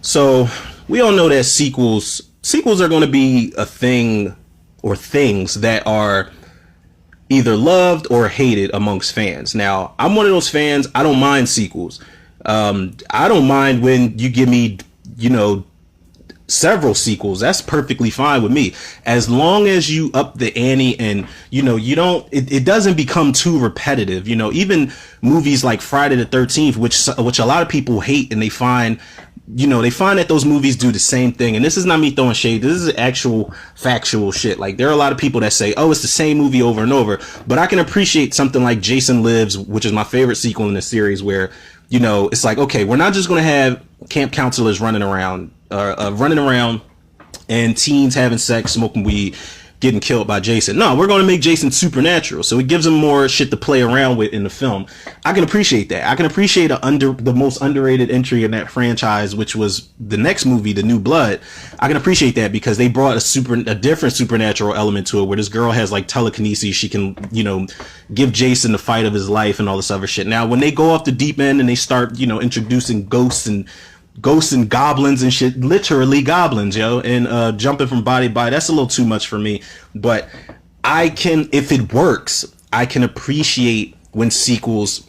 So we all know that sequels are going to be a thing or things that are either loved or hated amongst fans. Now, I'm one of those fans. I don't mind sequels. I don't mind when you give me, you know, several sequels. That's perfectly fine with me, as long as you up the ante and you don't it doesn't become too repetitive. Even movies like Friday the 13th, which a lot of people hate, and they find that those movies do the same thing. And this is not me throwing shade, this is actual factual shit. Like, there are a lot of people that say, oh, it's the same movie over and over, but I can appreciate something like Jason Lives, which is my favorite sequel in the series, where it's like, okay, we're not just going to have camp counselors running around and teens having sex, smoking weed, getting killed by Jason. No, we're going to make Jason supernatural, so it gives him more shit to play around with in the film. I can appreciate that. I can appreciate the most underrated entry in that franchise, which was the next movie, The New Blood. I can appreciate that because they brought a different supernatural element to it, where this girl has like telekinesis. She can, give Jason the fight of his life and all this other shit. Now, when they go off the deep end and they start, introducing ghosts and goblins and shit, literally goblins, and jumping from body to body, that's a little too much for me. But if it works, I can appreciate when sequels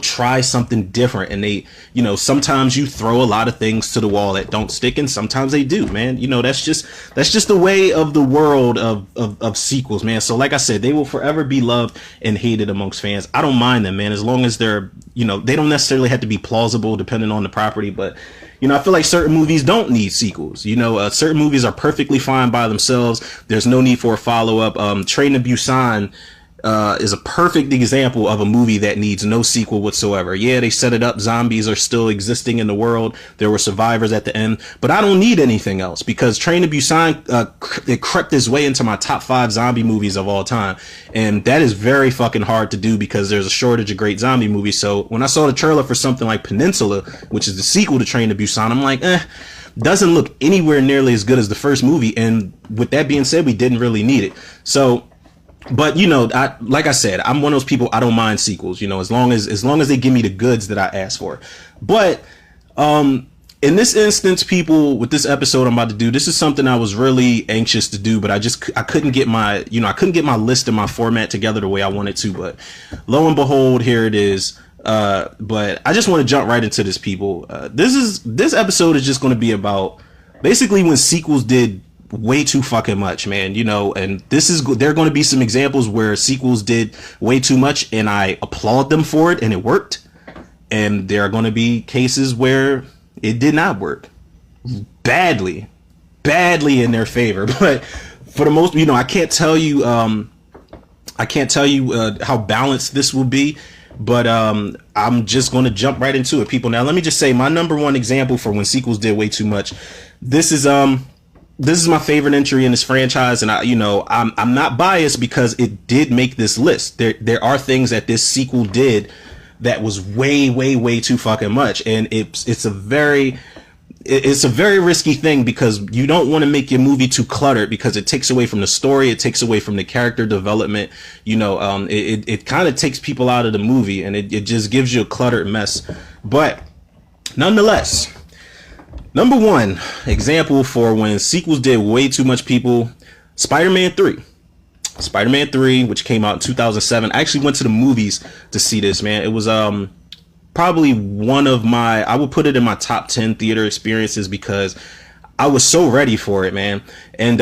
try something different, and they, sometimes you throw a lot of things to the wall that don't stick, and sometimes they do, man. That's just the way of the world of sequels, man. So like I said, they will forever be loved and hated amongst fans. I don't mind them, man, as long as they're, they don't necessarily have to be plausible depending on the property, but I feel like certain movies don't need sequels. Certain movies are perfectly fine by themselves. There's no need for a follow-up. Train to Busan is a perfect example of a movie that needs no sequel whatsoever. Yeah, they set it up. Zombies are still existing in the world. There were survivors at the end, but I don't need anything else, because Train to Busan, it crept its way into my top 5 zombie movies of all time. And that is very fucking hard to do because there's a shortage of great zombie movies. So when I saw the trailer for something like Peninsula, which is the sequel to Train to Busan, I'm like, doesn't look anywhere nearly as good as the first movie. And with that being said, we didn't really need it. So, but like I said, I'm one of those people. I don't mind sequels, as long as they give me the goods that I ask for. But in this instance, people, with this episode I'm about to do, this is something I was really anxious to do, but I couldn't get my list and my format together the way I wanted to. But lo and behold, here it is. But I just want to jump right into this, people. This episode is just going to be about basically when sequels did way too fucking much, man, and there are going to be some examples where sequels did way too much and I applaud them for it and it worked, and there are going to be cases where it did not work badly in their favor. But for the most, I can't tell you how balanced this will be, but I'm just going to jump right into it, people. Now, let me just say my number one example for when sequels did way too much. This is my favorite entry in this franchise, and I'm not biased because it did make this list. There are things that this sequel did that was way too fucking much, and it's a very risky thing, because you don't want to make your movie too cluttered, because it takes away from the story, it takes away from the character development. It kind of takes people out of the movie, and it just gives you a cluttered mess. But nonetheless, number one example for when sequels did way too much, people, Spider-Man 3. Spider-Man 3, which came out in 2007. I actually went to the movies to see this, man. It was probably one of I would put it in my top 10 theater experiences, because I was so ready for it, man. And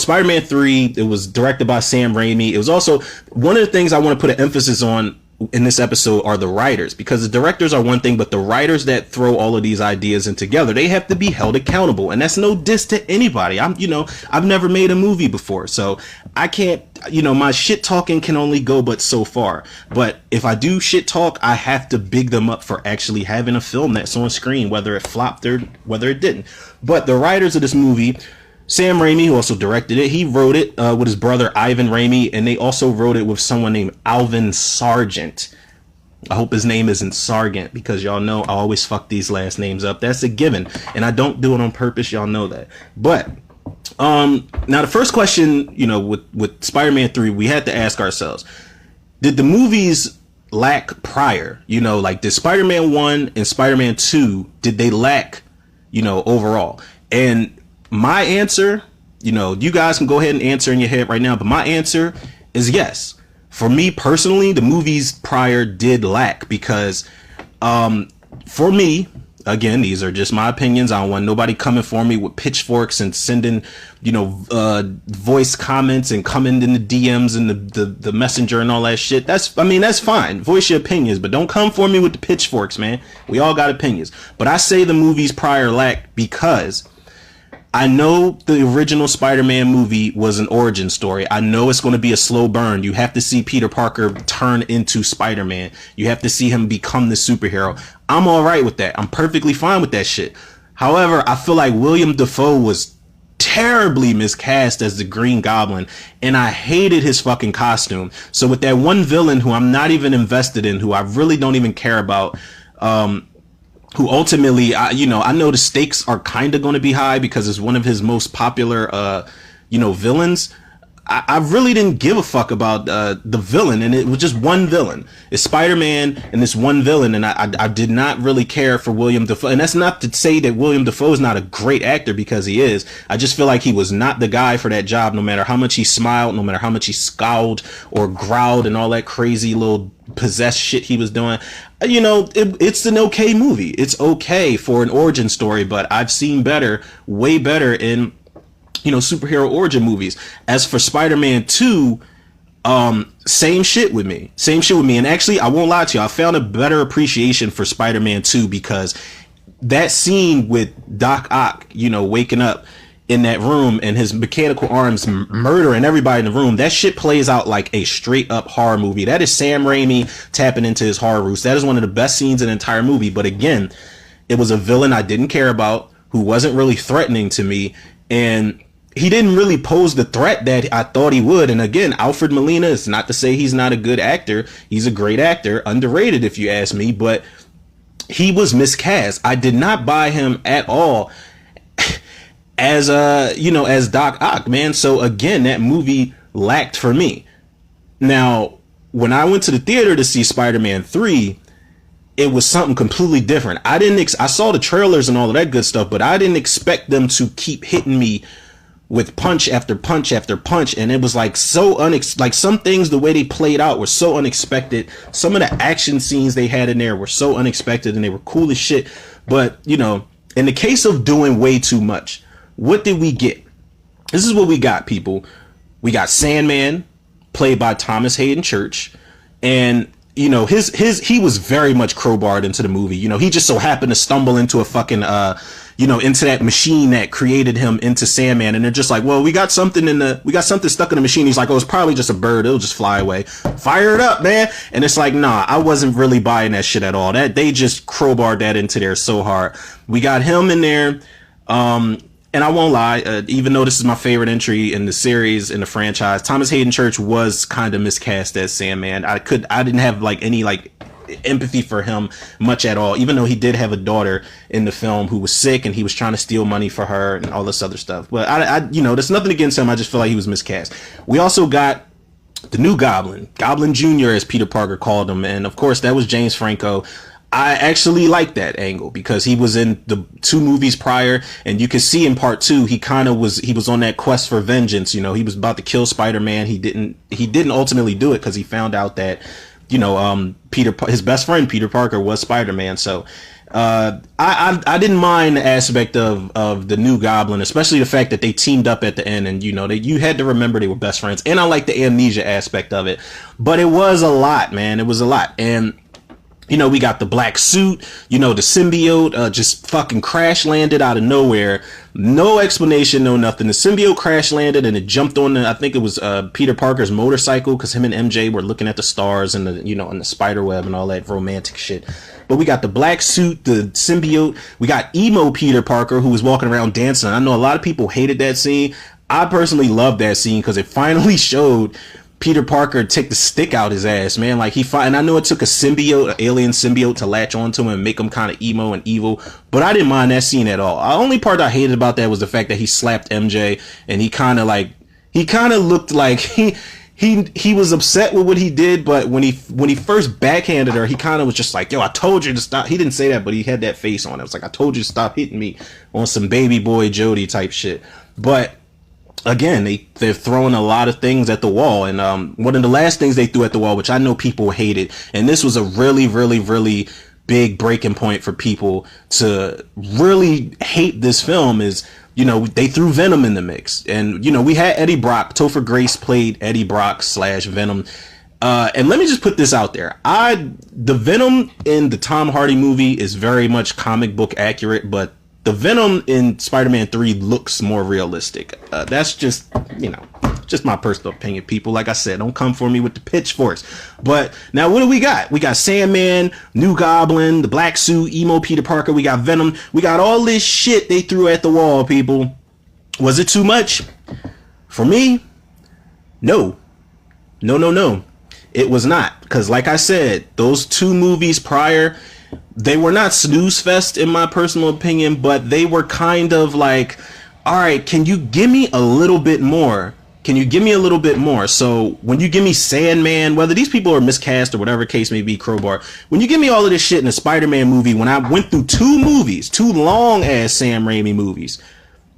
Spider-Man 3, it was directed by Sam Raimi. It was also one of the things I want to put an emphasis on in this episode are the writers, because the directors are one thing, but the writers that throw all of these ideas in together, they have to be held accountable. And that's no diss to anybody. I've never made a movie before, so I can't, my shit talking can only go but so far. But if I do shit talk, I have to big them up for actually having a film that's on screen, whether it flopped or whether it didn't. But the writers of this movie, Sam Raimi, who also directed it, he wrote it with his brother Ivan Raimi, and they also wrote it with someone named Alvin Sargent. I hope his name isn't Sargent, because y'all know I always fuck these last names up. That's a given, and I don't do it on purpose. Y'all know that. But now the first question, with Spider-Man 3, we had to ask ourselves, did the movies lack prior? Like, did Spider-Man 1 and Spider-Man 2, did they lack overall. And my answer, you guys can go ahead and answer in your head right now, but my answer is yes. For me personally, the movies prior did lack because, for me, again, these are just my opinions. I don't want nobody coming for me with pitchforks and sending, voice comments and coming in the DMs and the messenger and all that shit. That's fine. Voice your opinions, but don't come for me with the pitchforks, man. We all got opinions. But I say the movies prior lacked because I know the original Spider-Man movie was an origin story. I know it's going to be a slow burn. You have to see Peter Parker turn into Spider-Man. You have to see him become the superhero. I'm all right with that. I'm perfectly fine with that shit. However, I feel like William Dafoe was terribly miscast as the Green Goblin, and I hated his fucking costume. So with that one villain who I'm not even invested in, who I really don't even care about, who ultimately, I know the stakes are kind of going to be high because it's one of his most popular, villains. I really didn't give a fuck about the villain, and it was just one villain. It's Spider-Man and this one villain, and I did not really care for William Dafoe. And that's not to say that William Dafoe is not a great actor, because he is. I just feel like he was not the guy for that job, no matter how much he smiled, no matter how much he scowled or growled and all that crazy little possessed shit he was doing. It's an okay movie. It's okay for an origin story, but I've seen better, way better in superhero origin movies. As for Spider-Man 2, same shit with me. And actually, I won't lie to you, I found a better appreciation for Spider-Man 2 because that scene with Doc Ock, waking up in that room and his mechanical arms murdering everybody in the room, that shit plays out like a straight up horror movie. That is Sam Raimi tapping into his horror roots. That is one of the best scenes in the entire movie. But again, it was a villain I didn't care about, who wasn't really threatening to me, and he didn't really pose the threat that I thought he would. And again, Alfred Molina, is not to say he's not a good actor. He's a great actor, underrated if you ask me, but he was miscast. I did not buy him at all as as Doc Ock, man. So again, that movie lacked for me. Now, when I went to the theater to see Spider-Man 3, it was something completely different. I saw the trailers and all of that good stuff, but I didn't expect them to keep hitting me with punch after punch after punch, and it was like like some things, the way they played out were so unexpected. Some of the action scenes they had in there were so unexpected, and they were cool as shit. But in the case of doing way too much, what did we get? This is what we got, people. We got Sandman, played by Thomas Hayden Church, and he was very much crowbarred into the movie. He just so happened to stumble into a fucking into that machine that created him into Sandman, and they're just like, well, we got something stuck in the machine. He's like, oh, it's probably just a bird, it'll just fly away. Fire it up, man. And it's like, nah, I wasn't really buying that shit at all. That they just crowbarred that into there so hard. We got him in there, and I won't lie, even though this is my favorite entry in the series, in the franchise, Thomas Hayden Church was kind of miscast as Sandman. I didn't have any empathy for him much at all, even though he did have a daughter in the film who was sick and he was trying to steal money for her and all this other stuff. But there's nothing against him. I just feel like he was miscast. We also got the new Goblin Jr., as Peter Parker called him, and of course that was James Franco. I actually like that angle because he was in the 2 movies prior, and you can see in part 2 he was on that quest for vengeance. He was about to kill Spider-Man. He didn't ultimately do it because he found out that his best friend Peter Parker was Spider-Man. So I didn't mind the aspect of the new Goblin, especially the fact that they teamed up at the end, and you had to remember they were best friends. And I like the amnesia aspect of it, but it was a lot, man. It was a lot. And we got the black suit, the symbiote just fucking crash landed out of nowhere. No explanation, no nothing. The symbiote crash landed and it jumped on I think it was Peter Parker's motorcycle, because him and MJ were looking at the stars and and the spider web and all that romantic shit. But we got the black suit, the symbiote. We got emo Peter Parker, who was walking around dancing. I know a lot of people hated that scene. I personally loved that scene because it finally showed Peter Parker take the stick out his ass, man. And I know it took an alien symbiote to latch onto him and make him kind of emo and evil, but I didn't mind that scene at all. The only part I hated about that was the fact that he slapped MJ, and he kind of looked like he was upset with what he did, but when he first backhanded her, he kind of was just like, yo, I told you to stop. He didn't say that, but he had that face on it. It was like, I told you to stop hitting me, on some baby boy Jody type shit. But again, they're throwing a lot of things at the wall. And one of the last things they threw at the wall, which I know people hated, and this was a really, really, really big breaking point for people to really hate this film, is, you know, they threw Venom in the mix. And, you know, we had Eddie Brock. Topher Grace played Eddie Brock / Venom. And let me just put this out there. The Venom in the Tom Hardy movie is very much comic book accurate, but the Venom in Spider-Man 3 looks more realistic. That's just, you know, just my personal opinion, people. Like I said, don't come for me with the pitchforks. But now what do we got? We got Sandman, New Goblin, the Black Suit, emo Peter Parker. We got Venom. We got all this shit they threw at the wall, people. Was it too much? For me, no. No. It was not. Because like I said, those two movies prior, they were not snooze fest in my personal opinion, but they were kind of like, all right, can you give me a little bit more? Can you give me a little bit more? So when you give me Sandman, whether these people are miscast or whatever case may be, Crowbar, when you give me all of this shit in a Spider-Man movie, when I went through two long ass Sam Raimi movies,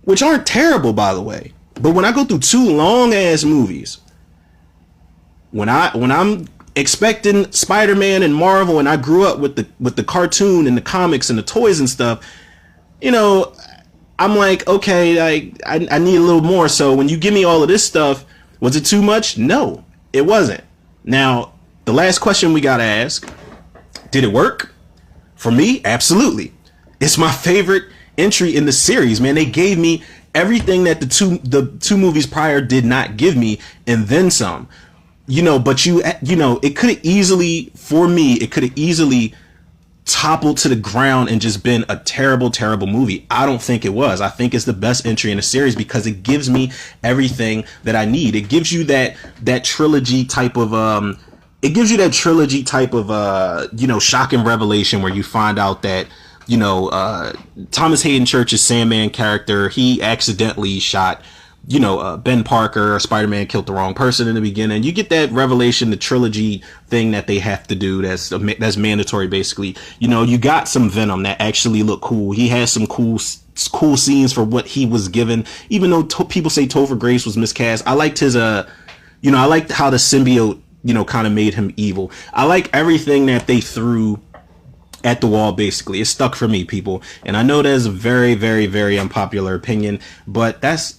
which aren't terrible, by the way, but when I go through two long ass movies, when I'm expecting Spider-Man and Marvel, and I grew up with the cartoon and the comics and the toys and stuff, you know, I'm like, okay, I need a little more. So when you give me all of this stuff, was it too much? No, it wasn't. Now, the last question we gotta ask, did it work? For me, absolutely. It's my favorite entry in the series, man. They gave me everything that the two movies prior did not give me, and then some. You know, but you know, it could have easily, for me, it could have easily toppled to the ground and just been a terrible, terrible movie. I don't think it was. I think it's the best entry in the series because it gives me everything that I need. It gives you that trilogy type of you know, shock and revelation where you find out that, you know, Thomas Hayden Church's Sandman character, he accidentally shot, you know, Ben Parker, or Spider-Man killed the wrong person in the beginning. You get that revelation, the trilogy thing that they have to do. That's mandatory, basically. You know, you got some Venom that actually looked cool. He has some cool scenes for what he was given. Even though people say Topher Grace was miscast, I liked his, you know, I liked how the symbiote, you know, kind of made him evil. I like everything that they threw at the wall, basically. It stuck for me, people. And I know that's a very, very, very unpopular opinion, but that's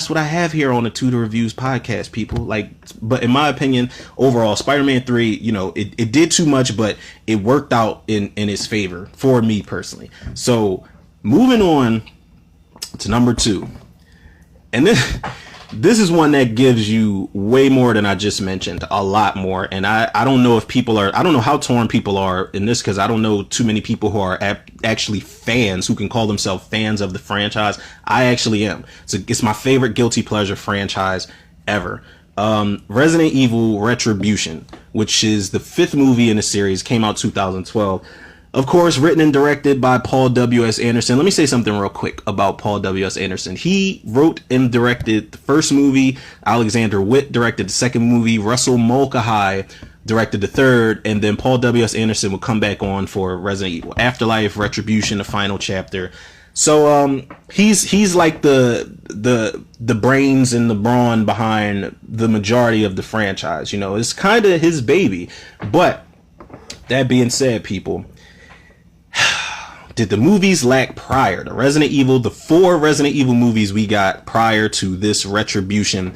what I have here on the Tudor Reviews podcast, people. Like, but in my opinion, overall, Spider-Man 3, you know, it did too much, but it worked out in its favor for me personally. So moving on to number 2. And this is one that gives you way more than I just mentioned, a lot more. And I don't know if people are, I don't know how torn people are in this, because I don't know too many people who are actually fans, who can call themselves fans of the franchise. I actually am. It's my favorite guilty pleasure franchise ever. Resident Evil Retribution, which is the 5th movie in the series, came out 2012. Of course, written and directed by Paul W.S. Anderson. Let me say something real quick about Paul W.S. Anderson. He wrote and directed the first movie. Alexander Witt directed the second movie. Russell Mulcahy directed the third. And then Paul W.S. Anderson would come back on for Resident Evil Afterlife, Retribution, the final chapter. So he's like the brains and the brawn behind the majority of the franchise. You know, it's kind of his baby. But that being said, people, did the movies lack prior to Resident Evil, the 4 Resident Evil movies we got prior to this Retribution?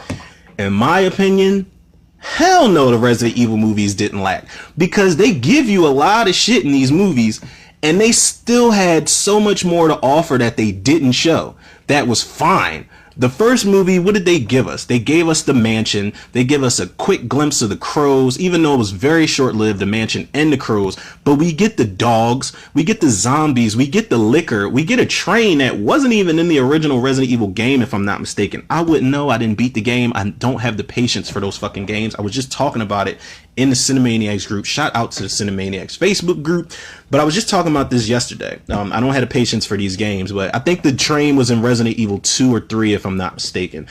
In my opinion, hell no, the Resident Evil movies didn't lack, because they give you a lot of shit in these movies, and they still had so much more to offer that they didn't show. That was fine. The first movie, what did they give us? They gave us the mansion. They give us a quick glimpse of the crows, even though it was very short-lived, the mansion and the crows. But we get the dogs, we get the zombies, we get the liquor, we get a train that wasn't even in the original Resident Evil game, if I'm not mistaken. I wouldn't know. I didn't beat the game. I don't have the patience for those fucking games. I was just talking about it in the Cinemaniacs group. Shout out to the Cinemaniacs Facebook group. But I was just talking about this yesterday. I don't have the patience for these games, but I think the train was in Resident Evil 2 or 3, if I'm not mistaken.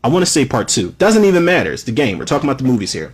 I want to say part 2. Doesn't even matter. It's the game. We're talking about the movies here.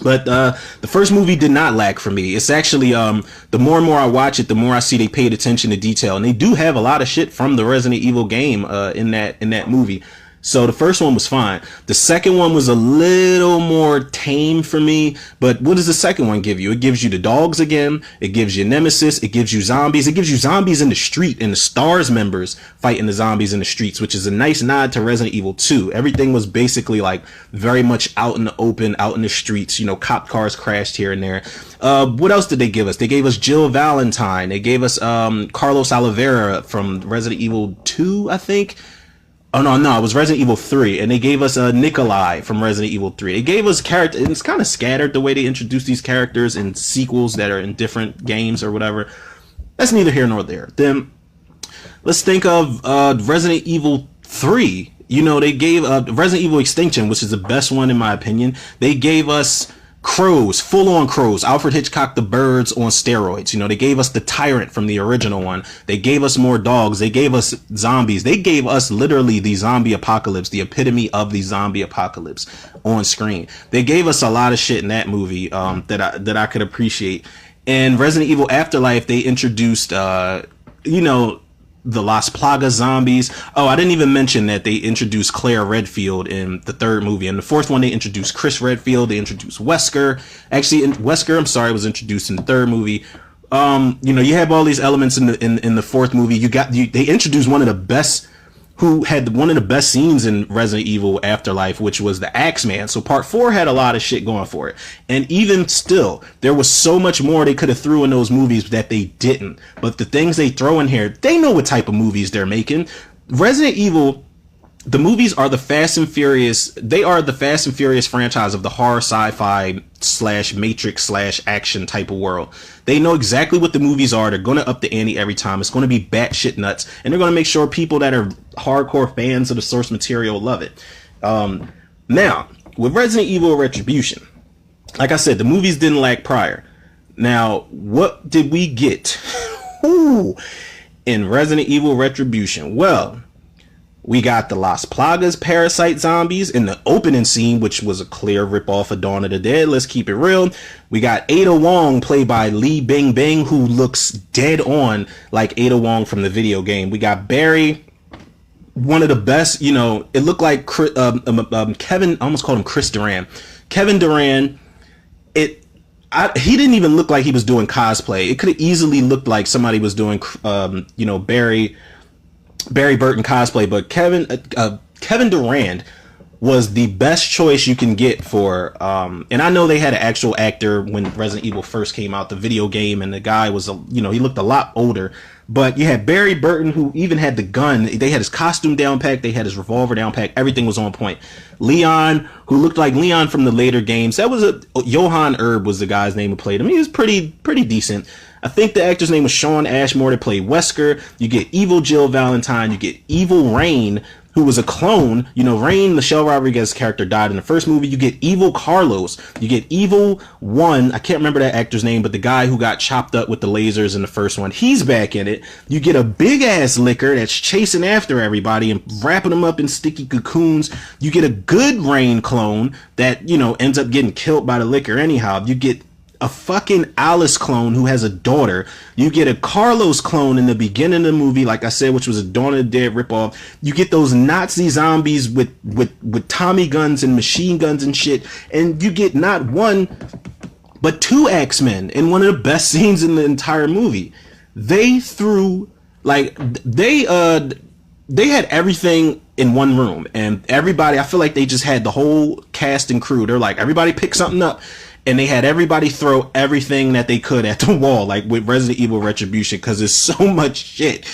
But the first movie did not lack for me. It's actually the more and more I watch it, the more I see they paid attention to detail, and they do have a lot of shit from the Resident Evil game in that movie. So the first one was fine. The second one was a little more tame for me. But what does the second one give you? It gives you the dogs again. It gives you Nemesis. It gives you zombies. It gives you zombies in the street, and the STARS members fighting the zombies in the streets, which is a nice nod to Resident Evil 2. Everything was basically like very much out in the open, out in the streets. You know, cop cars crashed here and there. What else did they give us? They gave us Jill Valentine. They gave us Carlos Oliveira from Resident Evil 2, I think. Oh, no, it was Resident Evil 3, and they gave us Nikolai from Resident Evil 3. They gave us characters, and it's kind of scattered the way they introduce these characters in sequels that are in different games or whatever. That's neither here nor there. Then, let's think of Resident Evil 3. You know, they gave Resident Evil Extinction, which is the best one in my opinion. They gave us crows, full-on crows, Alfred Hitchcock the Birds on steroids. You know, they gave us the Tyrant from the original one. They gave us more dogs. They gave us zombies. They gave us literally the zombie apocalypse, the epitome of the zombie apocalypse on screen. They gave us a lot of shit in that movie that I could appreciate. And Resident Evil Afterlife, they introduced, you know, the Las Plagas zombies. Oh, I didn't even mention that they introduced Claire Redfield in the third movie. In the fourth one, they introduced Chris Redfield. They introduced Wesker. Actually, Wesker, I'm sorry, was introduced in the third movie. You know, you have all these elements in the fourth movie. They introduced one of the best, who had one of the best scenes in Resident Evil Afterlife, which was the Axeman. So part 4 had a lot of shit going for it. And even still, there was so much more they could have threw in those movies that they didn't. But the things they throw in here, they know what type of movies they're making. Resident Evil, the movies are the Fast and Furious. They are the Fast and Furious franchise of the horror sci-fi / Matrix / action type of world. They know exactly what the movies are. They're going to up the ante every time. It's going to be batshit nuts. And they're going to make sure people that are hardcore fans of the source material love it. Now, with Resident Evil Retribution, like I said, the movies didn't lack prior. Now, what did we get in Resident Evil Retribution? Well, we got the Las Plagas parasite zombies in the opening scene, which was a clear ripoff of Dawn of the Dead. Let's keep it real. We got Ada Wong, played by Li Bingbing, who looks dead on like Ada Wong from the video game. We got Barry, one of the best, you know, it looked like Kevin, I almost called him Chris Duran. Kevin Duran, he didn't even look like he was doing cosplay. It could have easily looked like somebody was doing, you know, Barry Burton cosplay, but Kevin Durand was the best choice you can get for, and I know they had an actual actor when Resident Evil first came out, the video game, and the guy was, you know, he looked a lot older, but you had Barry Burton, who even had the gun. They had his costume down packed. They had his revolver down packed. Everything was on point. Leon, who looked like Leon from the later games. That was Johan Erb was the guy's name who played him. He was pretty decent. I think the actor's name was Sean Ashmore to play Wesker. You get evil Jill Valentine. You get evil Rain, who was a clone. You know, Rain, Michelle Rodriguez's character, died in the first movie. You get evil Carlos. You get evil One. I can't remember that actor's name, but the guy who got chopped up with the lasers in the first one, he's back in it. You get a big ass licker that's chasing after everybody and wrapping them up in sticky cocoons. You get a good Rain clone that, you know, ends up getting killed by the licker anyhow. You get a fucking Alice clone who has a daughter. You get a Carlos clone in the beginning of the movie, like I said, which was a Dawn of the Dead ripoff. You get those Nazi zombies with Tommy guns and machine guns and shit. And you get not one, but 2 X-Men in one of the best scenes in the entire movie. They threw, like, they had everything in one room. And everybody, I feel like they just had the whole cast and crew. They're like, everybody pick something up. And they had everybody throw everything that they could at the wall, like with Resident Evil Retribution, because there's so much shit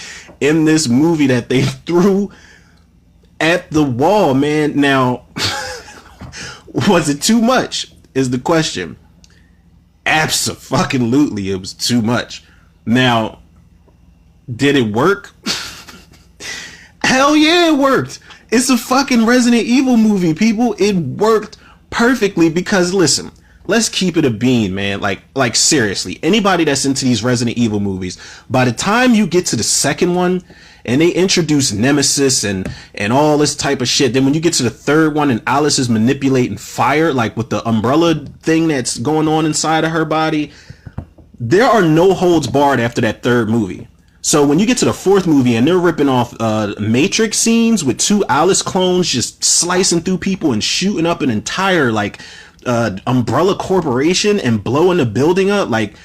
in this movie that they threw at the wall, man. Now, was it too much is the question. Abso-fucking-lutely, it was too much. Now, did it work? Hell yeah, it worked. It's a fucking Resident Evil movie, people. It worked perfectly because, listen, let's keep it a bean, man. Like seriously, anybody that's into these Resident Evil movies, by the time you get to the second one and they introduce Nemesis and all this type of shit, then when you get to the third one and Alice is manipulating fire, like with the umbrella thing that's going on inside of her body, there are no holds barred after that third movie. So when you get to the fourth movie and they're ripping off Matrix scenes with 2 Alice clones just slicing through people and shooting up an entire like Umbrella Corporation and blowing the building up, like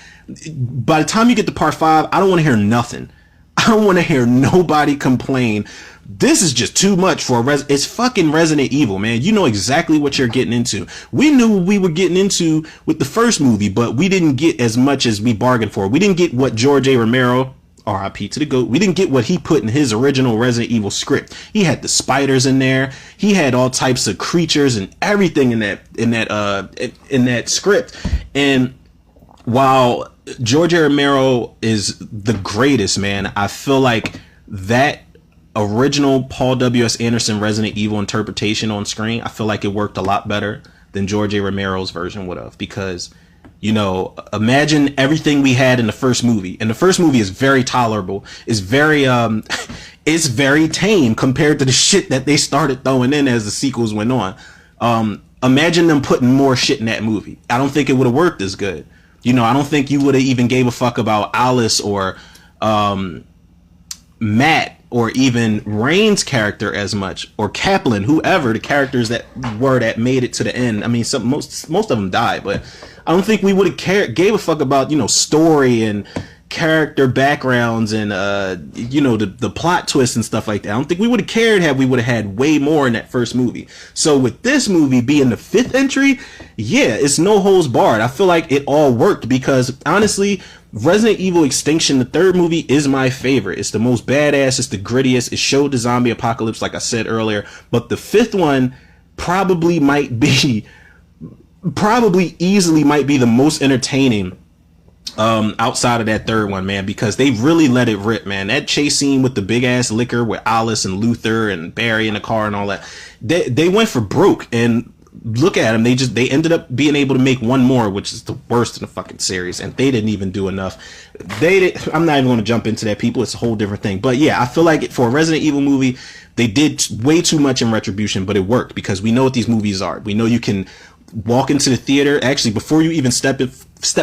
by the time you get to part 5, I don't want to hear nothing. I don't want to hear nobody complain. This is just too much for it's fucking Resident Evil, man. You know exactly what you're getting into. We knew what we were getting into with the first movie, but we didn't get as much as we bargained for. We didn't get what George A. Romero, R.I.P. to the GOAT, we didn't get what he put in his original Resident Evil script. He had the spiders in there. He had all types of creatures and everything in that script. And while George A. Romero is the greatest, man, I feel like that original Paul W.S. Anderson Resident Evil interpretation on screen, I feel like it worked a lot better than George A. Romero's version would have, because, you know, imagine everything we had in the first movie. And the first movie is very tolerable. It's very it's very tame compared to the shit that they started throwing in as the sequels went on. Imagine them putting more shit in that movie. I don't think it would have worked as good. You know, I don't think you would have even gave a fuck about Alice or Matt or even Rain's character as much, or Kaplan, whoever the characters that made it to the end. I mean, most of them died, but I don't think we would have gave a fuck about, you know, story and character backgrounds and you know, the plot twists and stuff like that. I don't think we would have cared had we would have had way more in that first movie. So with this movie being the 5th entry, yeah, it's no holds barred. I feel like it all worked because honestly, Resident Evil Extinction, the 3rd movie, is my favorite. It's the most badass, it's the grittiest, it showed the zombie apocalypse like I said earlier, but the 5th one probably easily might be the most entertaining outside of that 3rd one, man, because they really let it rip, man. That chase scene with the big ass liquor with Alice and Luther and Barry in the car and all that, they went for broke, and look at them, they ended up being able to make one more, which is the worst in the fucking series, and they didn't even do enough. I'm not even going to jump into that, people. It's a whole different thing. But yeah, I feel like for a Resident Evil movie, they did way too much in Retribution, but it worked because we know what these movies are. We know you can walk into the theater, actually before you even step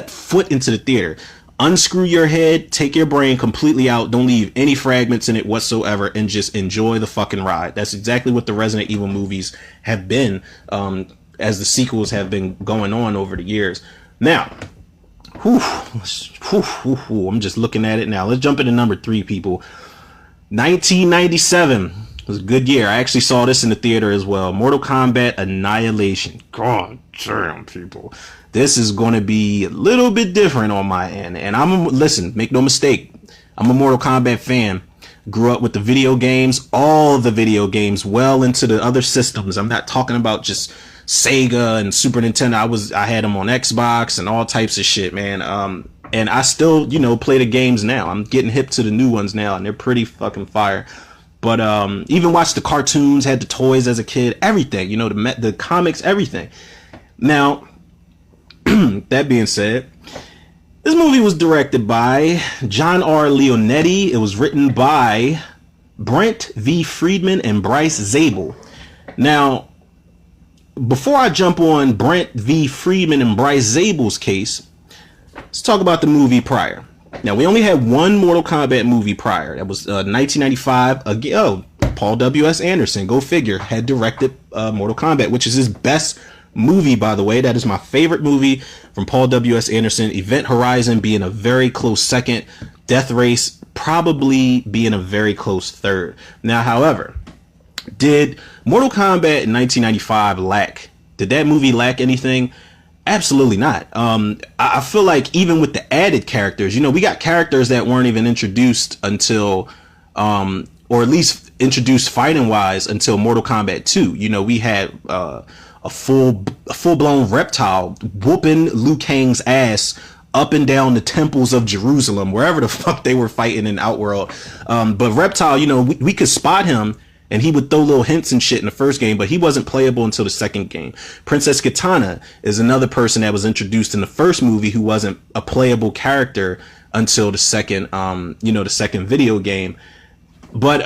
foot into the theater, unscrew your head, take your brain completely out, don't leave any fragments in it whatsoever, and just enjoy the fucking ride. That's exactly what the Resident Evil movies have been, as the sequels have been going on over the years. Now, I'm just looking at it now. Let's jump into number 3, people. 1997 was a good year. I actually saw this in the theater as well. Mortal Kombat Annihilation. God damn, people. This is going to be a little bit different on my end. And listen, make no mistake, I'm a Mortal Kombat fan. Grew up with the video games, all the video games, well into the other systems. I'm not talking about just Sega and Super Nintendo. I had them on Xbox and all types of shit, man. And I still, you know, play the games now. I'm getting hip to the new ones now, and they're pretty fucking fire. But even watched the cartoons, had the toys as a kid, everything, you know, the comics, everything. Now, that being said, this movie was directed by John R. Leonetti. It was written by Brent V. Friedman and Bryce Zabel. Now, before I jump on Brent V. Friedman and Bryce Zabel's case, let's talk about the movie prior. Now, we only had one Mortal Kombat movie prior. That was 1995. Paul W.S. Anderson, go figure, had directed Mortal Kombat, which is his best movie, by the way. That is my favorite movie from Paul W.S. Anderson. Event Horizon being a very close second. Death Race probably being a very close third. Now, however, did Mortal Kombat in 1995 lack? Did that movie lack anything? Absolutely not. I feel like even with the added characters, you know, we got characters that weren't even introduced until, or at least introduced fighting wise until Mortal Kombat 2. You know, we had a full blown reptile whooping Liu Kang's ass up and down the temples of Jerusalem, wherever the fuck they were fighting in Outworld. But Reptile, you know, we could spot him And he would throw little hints and shit in the first game, but he wasn't playable until the second game. Princess Kitana is another person that was introduced in the first movie who wasn't a playable character until the second, the second video game. But,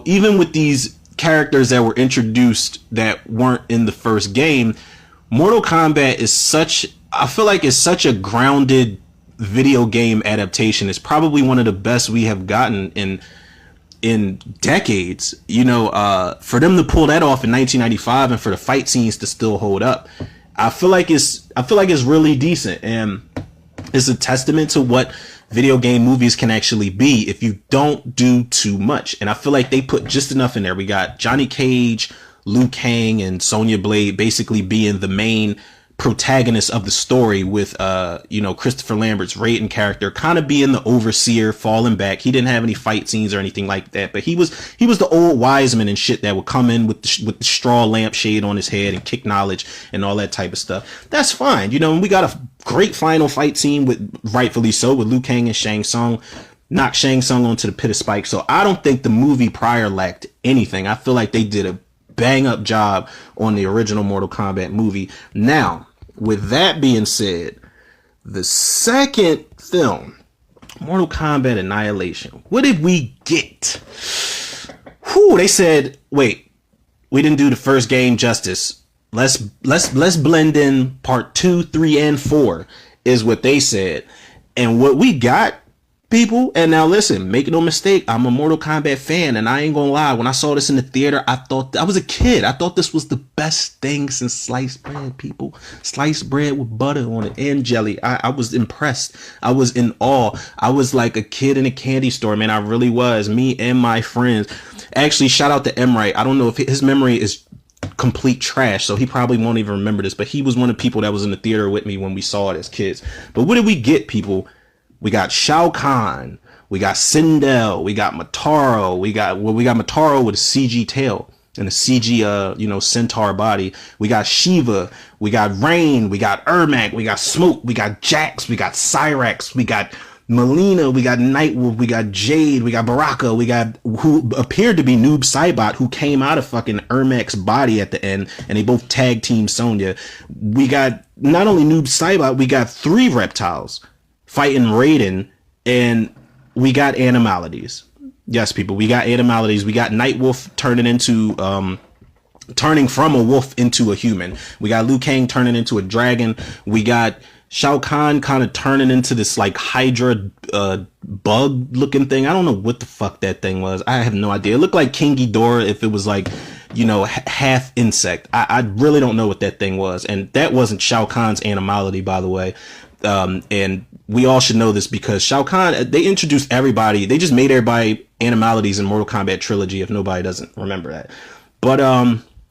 even with these characters that were introduced that weren't in the first game, Mortal Kombat I feel like it's such a grounded video game adaptation. It's probably one of the best we have gotten in decades. For them to pull that off in 1995 and for the fight scenes to still hold up, I feel like it's really decent, and it's a testament to what video game movies can actually be if you don't do too much. And I feel like they put just enough in there. We got Johnny Cage, Liu Kang, and Sonya Blade basically being the main protagonist of the story, with Christopher Lambert's Raiden character kind of being the overseer, falling back. He didn't have any fight scenes or anything like that, but he was the old wise man and shit that would come in with the straw lampshade on his head and kick knowledge and all that type of stuff. That's fine. And we got a great final fight scene, rightfully so, with Liu Kang and Shang Tsung. Knocked Shang Tsung onto the pit of spikes. So I don't think the movie prior lacked anything. I feel like they did a bang up job on the original Mortal Kombat movie. Now, with that being said, the second film, Mortal Kombat Annihilation, what did we get? They said, wait, we didn't do the first game justice. Let's blend in part 2, 3, and 4 is what they said. And what we got, people, and now listen, make no mistake, I'm a Mortal Kombat fan, and I ain't gonna lie, when I saw this in the theater, I was a kid. I thought this was the best thing since sliced bread, people. Sliced bread with butter on it and jelly. I was impressed. I was in awe. I was like a kid in a candy store, man. I really was. Me and my friends. Actually, shout out to Emright. I don't know if his memory is complete trash, so he probably won't even remember this, but he was one of the people that was in the theater with me when we saw it as kids. But what did we get, people? We got Shao Kahn, we got Sindel, we got Motaro, we got Motaro with a CG tail and a CG, centaur body. We got Shiva, we got Rain, we got Ermac, we got Smoke, we got Jax, we got Cyrax, we got Melina, we got Nightwolf, we got Jade, we got Baraka, we got who appeared to be Noob Saibot, who came out of fucking Ermac's body at the end, and they both tag team Sonya. We got not only Noob Saibot, we got 3 reptiles fighting Raiden, and we got animalities. Yes, people, we got animalities. We got Nightwolf turning from a wolf into a human. We got Liu Kang turning into a dragon. We got Shao Kahn kind of turning into this like Hydra bug looking thing. I don't know what the fuck that thing was. I have no idea. It looked like King Ghidorah if it was like, half insect. I really don't know what that thing was. And that wasn't Shao Kahn's animality, by the way. And we all should know this because Shao Kahn, they introduced everybody. They just made everybody animalities in Mortal Kombat Trilogy, if nobody doesn't remember that. But,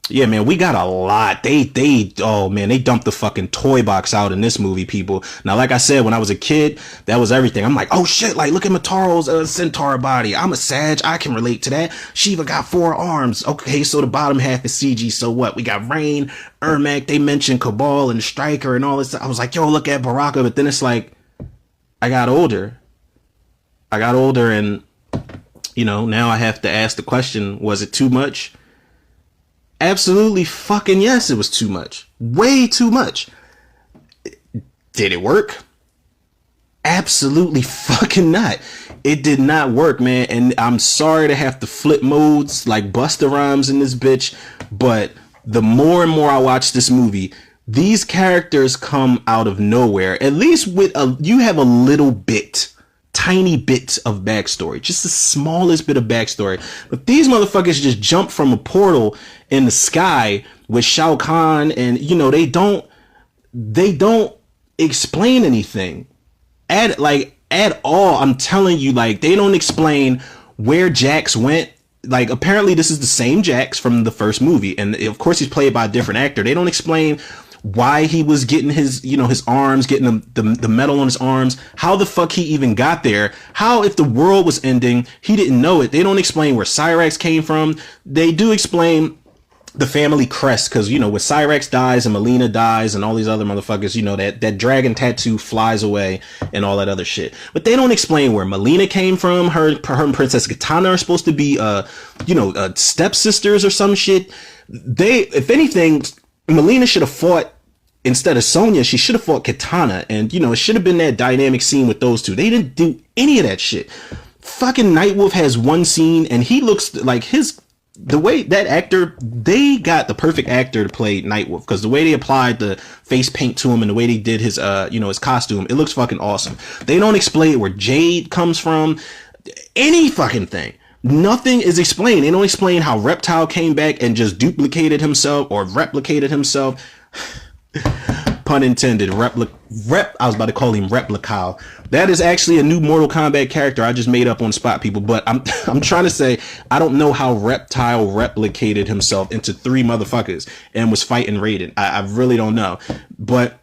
yeah, man, we got a lot. They dumped the fucking toy box out in this movie, people. Now, like I said, when I was a kid, that was everything. I'm like, oh shit, like, look at Motaro's centaur body. I'm a Sag. I can relate to that. Shiva got 4 arms. Okay, so the bottom half is CG. So what? We got Rain, Ermac. They mentioned Cabal and Striker and all this stuff. I was like, yo, look at Baraka. But then it's like, I got older and, now I have to ask the question, was it too much? Absolutely fucking yes, it was too much. Way too much. Did it work? Absolutely fucking not. It did not work, man. And I'm sorry to have to flip modes like Busta Rhymes in this bitch, but the more and more I watch this movie, these characters come out of nowhere. At least you have a little bit, tiny bits of backstory, just the smallest bit of backstory. But these motherfuckers just jump from a portal in the sky with Shao Kahn, and they don't explain anything at all. I'm telling you, like, they don't explain where Jax went. Like, apparently this is the same Jax from the first movie, and of course he's played by a different actor. They don't explain why he was getting his arms, getting the metal on his arms, how the fuck he even got there, how if the world was ending, he didn't know it. They don't explain where Cyrax came from. They do explain the family crest, because when Cyrax dies and Melina dies and all these other motherfuckers, that dragon tattoo flies away and all that other shit. But they don't explain where Melina came from. Her and Princess Katana are supposed to be stepsisters or some shit. If anything, Melina should have fought, instead of Sonya, she should have fought Katana, and it should have been that dynamic scene with those two. They didn't do any of that shit. Fucking Nightwolf has one scene and he looks like the way that actor, they got the perfect actor to play Nightwolf, because the way they applied the face paint to him and the way they did his his costume, it looks fucking awesome. They don't explain where Jade comes from, any fucking thing. Nothing is explained. They don't explain how Reptile came back and just duplicated himself or replicated himself. Pun intended. I was about to call him Replicile. That is actually a new Mortal Kombat character I just made up on spot, people. But I'm trying to say, I don't know how Reptile replicated himself into 3 motherfuckers and was fighting Raiden. I really don't know. But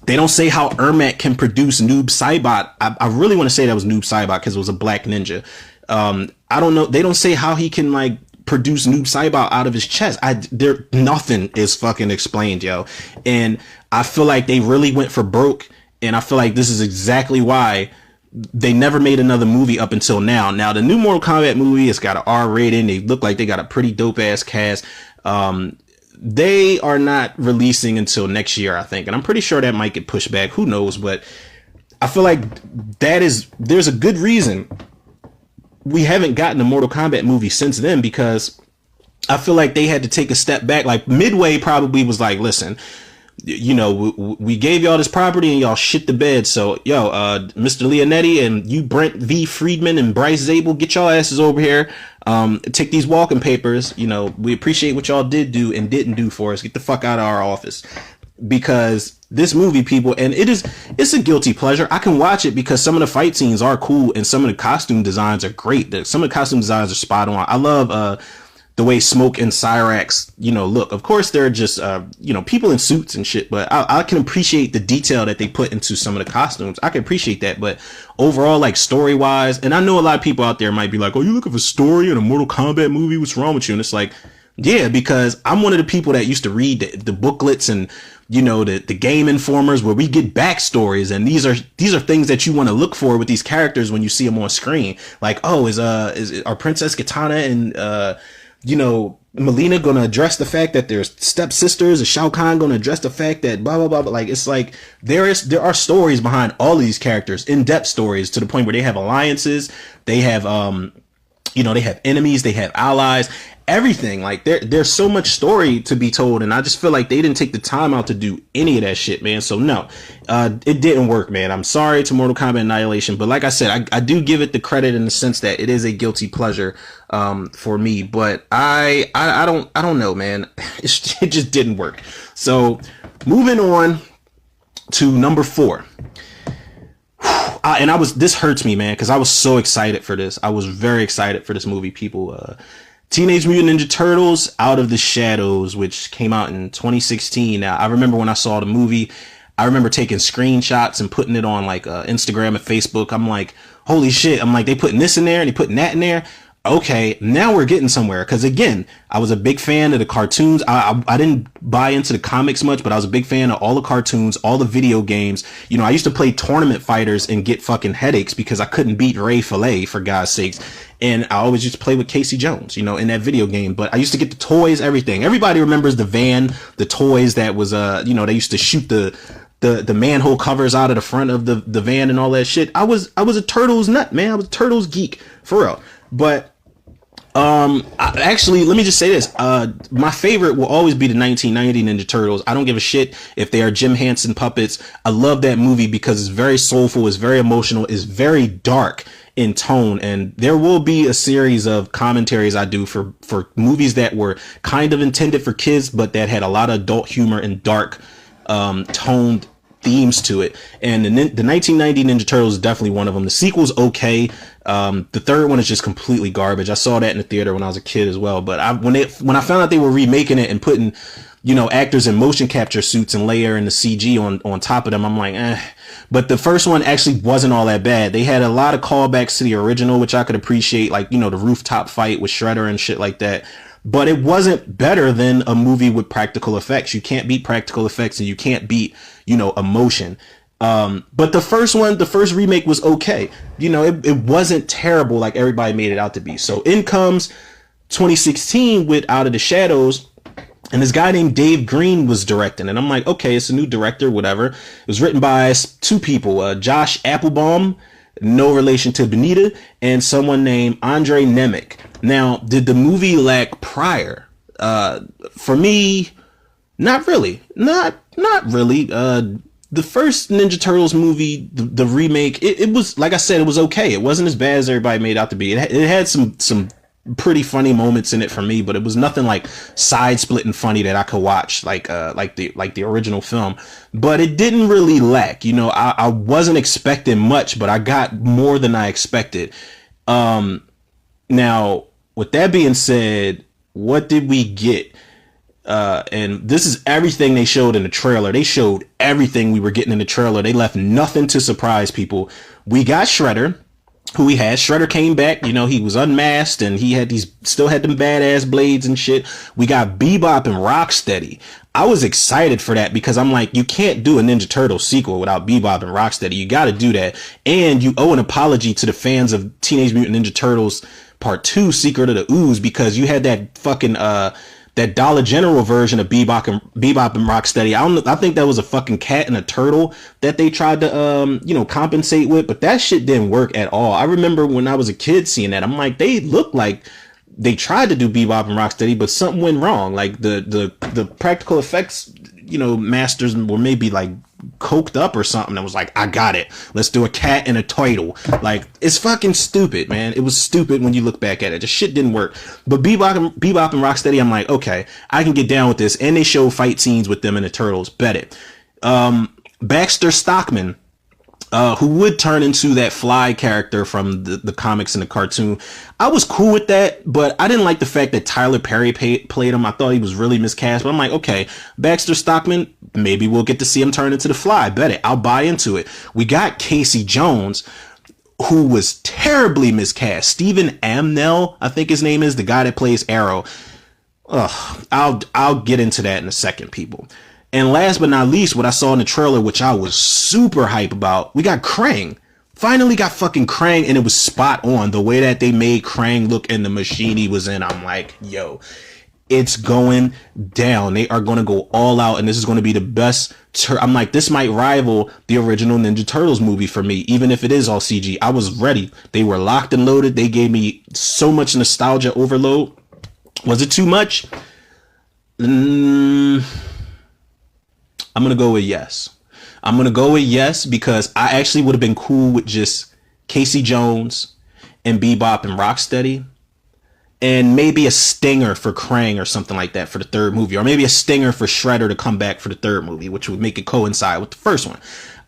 they don't say how Ermac can produce Noob Saibot. I really want to say that was Noob Saibot because it was a black ninja. I don't know. They don't say how he can produce Noob Saibot out of his chest. Nothing is fucking explained, yo. And I feel like they really went for broke, and I feel like this is exactly why they never made another movie up until now. Now, the new Mortal Kombat movie, it's got an R rating. They look like they got a pretty dope ass cast. They are not releasing until next year, I think, and I'm pretty sure that might get pushed back. Who knows? But I feel like there's a good reason we haven't gotten a Mortal Kombat movie since then, because I feel like they had to take a step back. Like Midway probably was like, listen, we gave y'all this property and y'all shit the bed. So, Mr. Leonetti and you, Brent V. Friedman and Bryce Zabel, get y'all asses over here. Take these walking papers. We appreciate what y'all did do and didn't do for us. Get the fuck out of our office. Because this movie, people, and it's a guilty pleasure. I can watch it because some of the fight scenes are cool and some of the costume designs are great. Some of the costume designs are spot on. I love the way Smoke and Cyrax, look. Of course, they're just people in suits and shit, but I can appreciate the detail that they put into some of the costumes. I can appreciate that, but overall, like story wise, and I know a lot of people out there might be like, "Oh, you looking for story in a Mortal Kombat movie? What's wrong with you?" And it's like, yeah, because I'm one of the people that used to read the booklets and the Game Informers, where we get backstories, and these are things that you want to look for with these characters when you see them on screen. Like, oh, are Princess Katana and Melina gonna address the fact that there's stepsisters? Is Shao Kahn gonna address the fact that blah blah blah? But like, it's like there are stories behind all of these characters, in-depth stories, to the point where they have alliances, they have they have enemies, they have allies, everything. Like there's so much story to be told, and I just feel like they didn't take the time out to do any of that shit, man. So no, it didn't work, man. I'm sorry to Mortal Kombat Annihilation, but like I said, I do give it the credit in the sense that it is a guilty pleasure for me. But I don't know, man. It just didn't work. So moving on to number 4. And this hurts me, man, because I was so excited for this. I was very excited for this movie, people. Teenage Mutant Ninja Turtles Out of the Shadows, which came out in 2016. Now, I remember when I saw the movie, I remember taking screenshots and putting it on like Instagram and Facebook. I'm like, holy shit. I'm like, they putting this in there and they putting that in there. Okay, now we're getting somewhere. Because again, I was a big fan of the cartoons. I didn't buy into the comics much, but I was a big fan of all the cartoons, all the video games. I used to play Tournament Fighters and get fucking headaches because I couldn't beat Ray Fillet, for God's sakes. And I always used to play with Casey Jones, in that video game. But I used to get the toys, everything. Everybody remembers the van, the toys that was, they used to shoot the manhole covers out of the front of the van and all that shit. I was a Turtles nut, man. I was a Turtles geek, for real. But actually, let me just say this. My favorite will always be the 1990 Ninja Turtles. I don't give a shit if they are Jim Henson puppets. I love that movie because it's very soulful, it's very emotional, it's very dark in tone. And there will be a series of commentaries I do for movies that were kind of intended for kids, but that had a lot of adult humor and dark, toned themes to it. And the 1990 Ninja Turtles is definitely one of them. The sequel's okay. The third one is just completely garbage. I saw that in the theater when I was a kid as well. But when I found out they were remaking it and putting, actors in motion capture suits and layering the CG on top of them, I'm like, eh. But the first one actually wasn't all that bad. They had a lot of callbacks to the original, which I could appreciate, like, the rooftop fight with Shredder and shit like that. but it wasn't better than a movie with practical effects. You can't beat practical effects, and you can't beat, emotion. But the first remake was okay. It wasn't terrible like everybody made it out to be. So in comes 2016 with Out of the Shadows, and this guy named Dave Green was directing. And I'm like, okay, it's a new director, whatever. It was written by two people, Josh Applebaum, no relation to Benita, and someone named Andre Nemec. Now, did the movie lack prior? For me, not really. Not really. The first Ninja Turtles movie, the remake, it was, like I said, it was okay. It wasn't as bad as everybody made out to be. It had some pretty funny moments in it for me, but it was nothing like side splitting funny that I could watch like the original film. But it didn't really lack. I wasn't expecting much, but I got more than I expected. Now, with that being said, what did we get? And this is everything they showed in the trailer. They showed everything we were getting in the trailer. They left nothing to surprise people. We got Shredder, who we had. Shredder came back. He was unmasked and he still had them badass blades and shit. We got Bebop and Rocksteady. I was excited for that because I'm like, you can't do a Ninja Turtle sequel without Bebop and Rocksteady. You got to do that. And you owe an apology to the fans of Teenage Mutant Ninja Turtles Part 2, Secret of the Ooze, because you had that fucking, that Dollar General version of Bebop and Rocksteady. I think that was a fucking cat and a turtle that they tried to, compensate with, but that shit didn't work at all. I remember when I was a kid seeing that, I'm like, they look like they tried to do Bebop and Rocksteady, but something went wrong. Like the practical effects, masters were maybe like coked up or something that was like, I got it. Let's do a cat and a turtle. Like, it's fucking stupid, man. It was stupid when you look back at it. The shit didn't work. But Bebop and Rocksteady, I'm like, okay, I can get down with this. And they show fight scenes with them and the turtles. Bet it. Baxter Stockman, who would turn into that Fly character from the comics and the cartoon. I was cool with that, but I didn't like the fact that Tyler Perry played him. I thought he was really miscast, but I'm like, okay, Baxter Stockman, maybe we'll get to see him turn into the Fly. Bet it. I'll buy into it. We got Casey Jones, who was terribly miscast. Stephen Amell, I think his name is, the guy that plays Arrow. I'll get into that in a second, people. And last but not least, what I saw in the trailer, which I was super hype about, we got Krang. Finally got fucking Krang, and it was spot on. The way that they made Krang look and the machine he was in, I'm like, yo, it's going down. They are going to go all out, and this is going to be the best. I'm like, this might rival the original Ninja Turtles movie for me, even if it is all CG. I was ready. They were locked and loaded. They gave me so much nostalgia overload. Was it too much? I'm going to go with yes. I'm going to go with yes, because I actually would have been cool with just Casey Jones and Bebop and Rocksteady, and maybe a stinger for Krang or something like that for the third movie, or maybe a stinger for Shredder to come back for the third movie, which would make it coincide with the first one.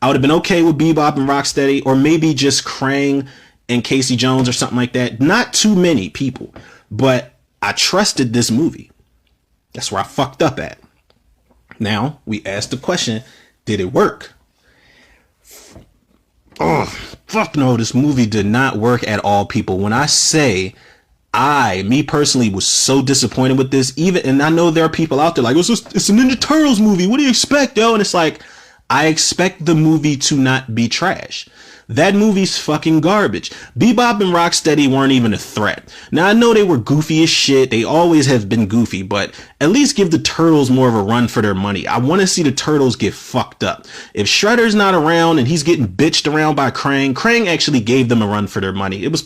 I would have been okay with Bebop and Rocksteady, or maybe just Krang and Casey Jones or something like that. Not too many people, but I trusted this movie. That's where I fucked up at. Now, we asked the question, did it work? Oh, fuck no, this movie did not work at all, people. When I say me personally was so disappointed with this, and I know there are people out there like, it's a Ninja Turtles movie, what do you expect, yo? And it's like, I expect the movie to not be trash. That movie's fucking garbage. Bebop and Rocksteady weren't even a threat. Now, I know they were goofy as shit. They always have been goofy, but at least give the Turtles more of a run for their money. I want to see the Turtles get fucked up. If Shredder's not around and he's getting bitched around by Krang actually gave them a run for their money. It was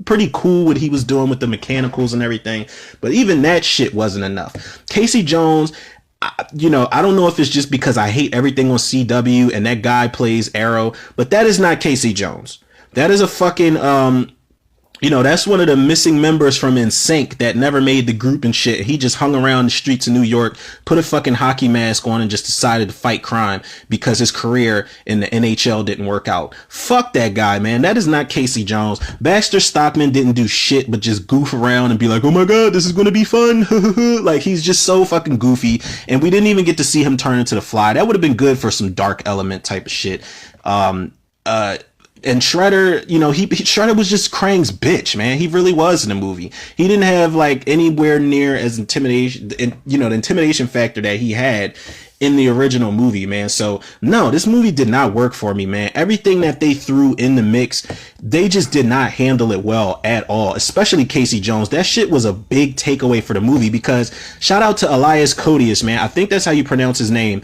pretty cool what he was doing with the mechanicals and everything, but even that shit wasn't enough. Casey Jones, I don't know if it's just because I hate everything on CW and that guy plays Arrow, but that is not Casey Jones. That is a fucking, that's one of the missing members from NSYNC that never made the group and shit. He just hung around the streets of New York, put a fucking hockey mask on, and just decided to fight crime because his career in the NHL didn't work out. Fuck that guy, man. That is not Casey Jones. Baxter Stockman didn't do shit but just goof around and be like, oh my god, this is gonna be fun. Like, he's just so fucking goofy, and we didn't even get to see him turn into the Fly. That would have been good for some dark element type of shit. And Shredder, you know, Shredder was just Krang's bitch, man. He really was in the movie. He didn't have like anywhere near as intimidation, you know, the intimidation factor that he had in the original movie, man. So no, this movie did not work for me, man. Everything that they threw in the mix, they just did not handle it well at all, especially Casey Jones. That shit was a big takeaway for the movie, because shout out to Elias Koteas, man. I think that's how you pronounce his name.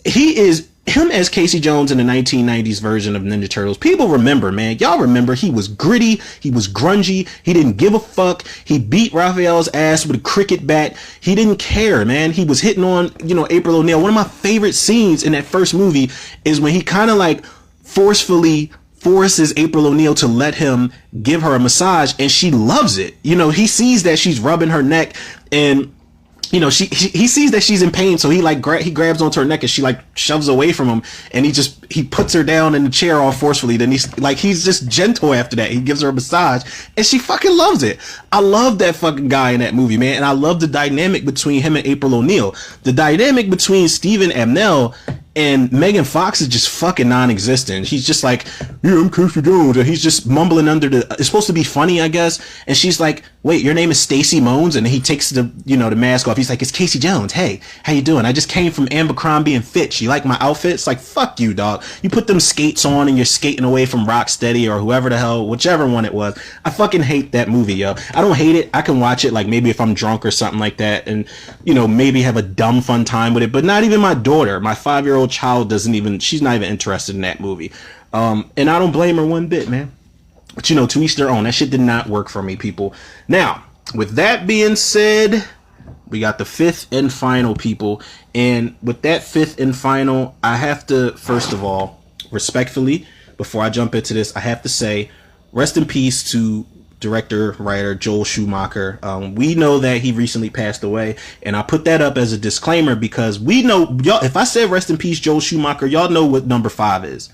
He is him as Casey Jones in the 1990s version of Ninja Turtles. People remember, man. Y'all remember he was gritty. He was grungy. He didn't give a fuck. He beat Raphael's ass with a cricket bat. He didn't care, man. He was hitting on, you know, April O'Neil. One of my favorite scenes in that first movie is when he kind of like forcefully forces April O'Neil to let him give her a massage, and she loves it. You know, he sees that she's rubbing her neck, and you know, he sees that she's in pain, so he like he grabs onto her neck, and she like shoves away from him, and he puts her down in the chair all forcefully. Then he's just gentle after that. He gives her a massage, and she fucking loves it. I love that fucking guy in that movie, man, and I love the dynamic between him and April O'Neil. The dynamic between Stephen Amell and Megan Fox is just fucking non-existent. He's just like, yeah, I'm Casey Jones, and he's just mumbling under it's supposed to be funny, I guess. And she's like, wait, your name is Stacey Moans? And he takes the mask off. He's like, it's Casey Jones. Hey, how you doing? I just came from Abercrombie and Fitch. You like my outfit? It's like, fuck you, dog. You put them skates on and you're skating away from Rocksteady or whoever the hell, whichever one it was. I fucking hate that movie, yo. I don't hate it. I can watch it, like, maybe if I'm drunk or something like that, and, you know, maybe have a dumb fun time with it. But not even my daughter, my 5-year-old child, she's not even interested in that movie. And I don't blame her one bit, man. But, you know, to each their own. That shit did not work for me, people. Now, with that being said, we got the fifth and final, people. And with that fifth and final, I have to, first of all, respectfully, before I jump into this, I have to say, rest in peace to director, writer Joel Schumacher. We know that he recently passed away, and I put that up as a disclaimer because we know, y'all, if I said rest in peace Joel Schumacher, y'all know what number 5 is.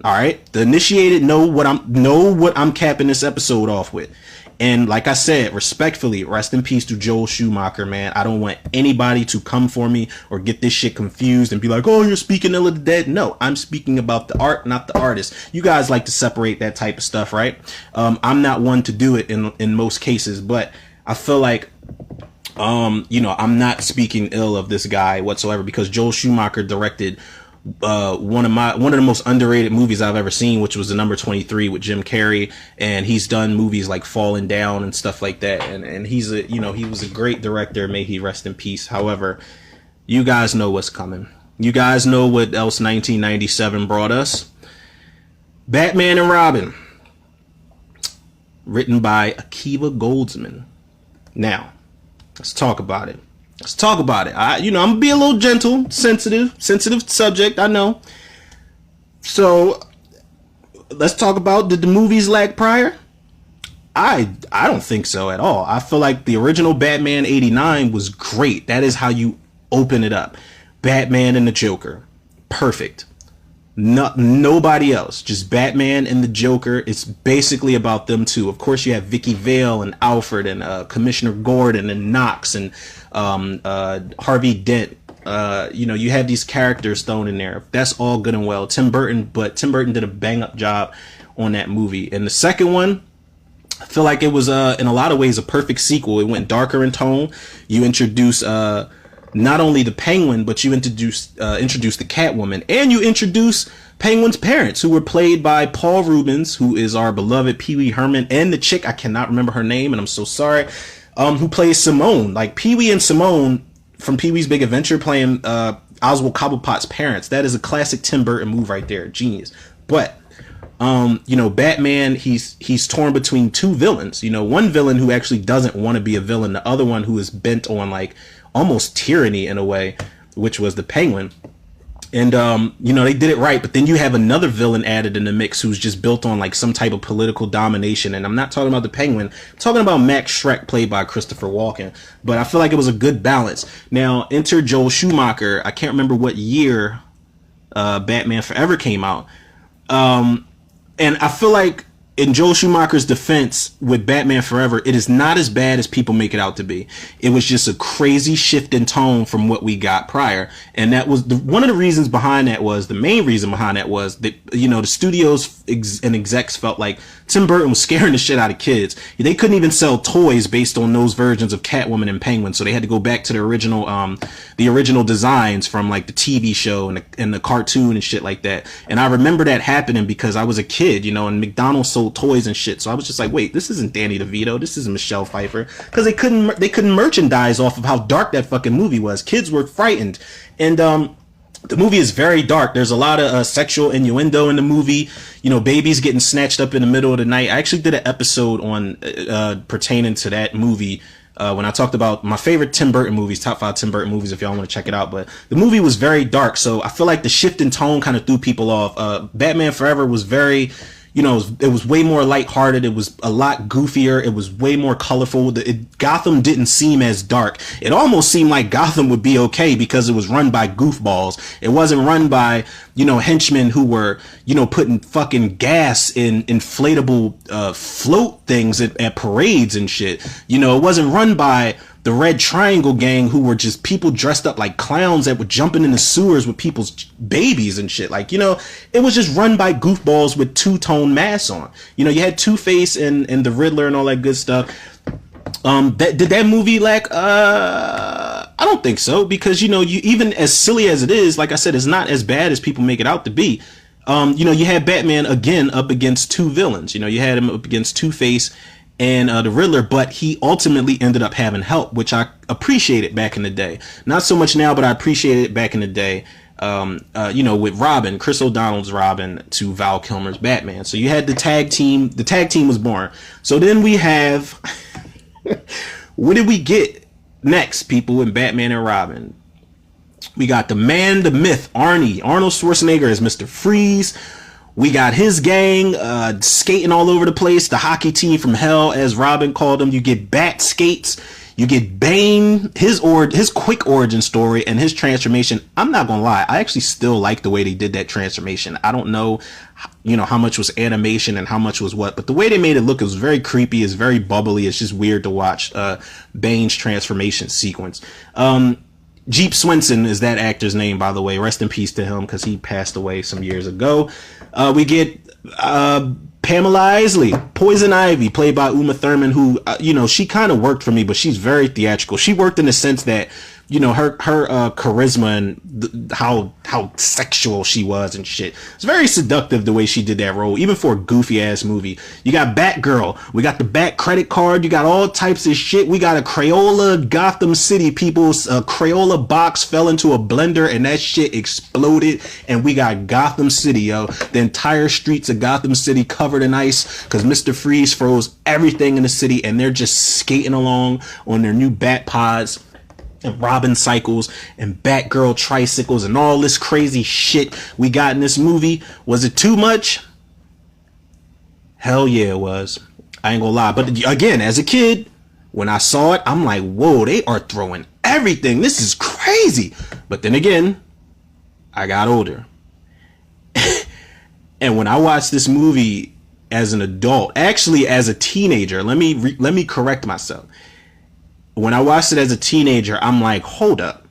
All right, the initiated know what I'm capping this episode off with. And like I said, respectfully, rest in peace to Joel Schumacher, man. I don't want anybody to come for me or get this shit confused and be like, oh, you're speaking ill of the dead. No, I'm speaking about the art, not the artist. You guys like to separate that type of stuff, right? I'm not one to do it in most cases, but I feel like, I'm not speaking ill of this guy whatsoever, because Joel Schumacher directed one of the most underrated movies I've ever seen, which was The Number 23 with Jim Carrey, and he's done movies like Falling Down and stuff like that, and he was a great director. May he rest in peace. However, you guys know what's coming. You guys know what else 1997 brought us. Batman and Robin, written by Akiva Goldsman. Now, let's talk about it. I'm gonna be a little gentle, sensitive subject, I know. So let's talk about, did the movies lag prior? I don't think so at all. I feel like the original Batman 89 was great. That is how you open it up. Batman and the Joker. Perfect. Nobody else, just Batman and the Joker. It's basically about them two. Of course, you have Vicky Vale and Alfred and Commissioner Gordon and Knox and Harvey Dent. You have these characters thrown in there. That's all good and well. Tim Burton did a bang up job on that movie. And the second one, I feel like it was in a lot of ways a perfect sequel. It went darker in tone. You introduce not only the Penguin, but you introduce the Catwoman, and you introduce Penguin's parents, who were played by Paul Reubens, who is our beloved Pee Wee Herman, and the chick, I cannot remember her name, and I'm so sorry, who plays Simone. Like, Pee Wee and Simone from Pee Wee's Big Adventure playing Oswald Cobblepot's parents. That is a classic Tim Burton move right there. Genius. But Batman, he's torn between two villains. One villain who actually doesn't want to be a villain, the other one who is bent on like almost tyranny in a way, which was the Penguin. And they did it right, but then you have another villain added in the mix who's just built on like some type of political domination. And I'm not talking about the Penguin, I'm talking about Max Schreck, played by Christopher Walken. But I feel like it was a good balance. Now, enter Joel Schumacher. I can't remember what year Batman Forever came out. And I feel like in Joel Schumacher's defense with Batman Forever, it is not as bad as people make it out to be. It was just a crazy shift in tone from what we got prior. And that was one of the reasons behind that was, the main reason behind that was that, you know, the studios and execs felt like Tim Burton was scaring the shit out of kids. They couldn't even sell toys based on those versions of Catwoman and Penguin. So they had to go back to the original designs from like the TV show and the cartoon and shit like that. And I remember that happening because I was a kid, you know, and McDonald's sold toys and shit. So I was just like, wait, this isn't Danny DeVito. This isn't Michelle Pfeiffer. Cause they couldn't merchandise off of how dark that fucking movie was. Kids were frightened. And, the movie is very dark. There's a lot of sexual innuendo in the movie. You know, babies getting snatched up in the middle of the night. I actually did an episode on pertaining to that movie when I talked about my favorite Tim Burton movies, top 5 Tim Burton movies, if y'all want to check it out. But the movie was very dark, so I feel like the shift in tone kind of threw people off. Batman Forever was very, you know, it was way more lighthearted. It was a lot goofier. It was way more colorful. Gotham didn't seem as dark. It almost seemed like Gotham would be okay because it was run by goofballs. It wasn't run by, you know, henchmen who were, you know, putting fucking gas in inflatable float things at parades and shit. You know, it wasn't run by the Red Triangle gang who were just people dressed up like clowns that were jumping in the sewers with people's babies and shit. Like, you know, it was just run by goofballs with two-tone masks on. You know, you had Two-Face and the Riddler and all that good stuff. Did that movie lack? I don't think so, because, you know, you even as silly as it is, like I said, it's not as bad as people make it out to be. You know, you had Batman again up against two villains. You know, you had him up against Two-Face and the Riddler, but he ultimately ended up having help, which I appreciated back in the day. Not so much now, but I appreciated it back in the day. You know, with Robin, Chris O'Donnell's Robin to Val Kilmer's Batman. So you had the tag team. The tag team was born. So then we have, what did we get next, people, in Batman and Robin? We got the man, the myth, Arnold Schwarzenegger as Mr. Freeze. We got his gang skating all over the place. The hockey team from hell, as Robin called them. You get Bat Skates. You get Bane, his quick origin story and his transformation. I'm not gonna lie, I actually still like the way they did that transformation. I don't know, you know, how much was animation and how much was what, but the way they made it look, it was very creepy. It's very bubbly. It's just weird to watch Bane's transformation sequence. Jeep Swenson is that actor's name, by the way. Rest in peace to him, because he passed away some years ago. We get Pamela Isley, Poison Ivy, played by Uma Thurman, who, you know, she kind of worked for me, but she's very theatrical. She worked in the sense that, you know, her charisma and how sexual she was and shit. It's very seductive the way she did that role, even for a goofy ass movie. You got Batgirl, we got the Bat credit card, you got all types of shit. We got a Crayola Gotham City, people's Crayola box fell into a blender and that shit exploded, and we got Gotham City, yo. The entire streets of Gotham City covered in ice because Mr. Freeze froze everything in the city, and they're just skating along on their new Bat pods and Robin cycles and Batgirl tricycles and all this crazy shit we got in this movie. Was it too much? Hell yeah, it was. I ain't gonna lie. But again, as a kid, when I saw it, I'm like, whoa, they are throwing everything. This is crazy. But then again, I got older. And when I watched this movie as an adult, actually as a teenager, let me correct myself. When I watched it as a teenager, I'm like, hold up.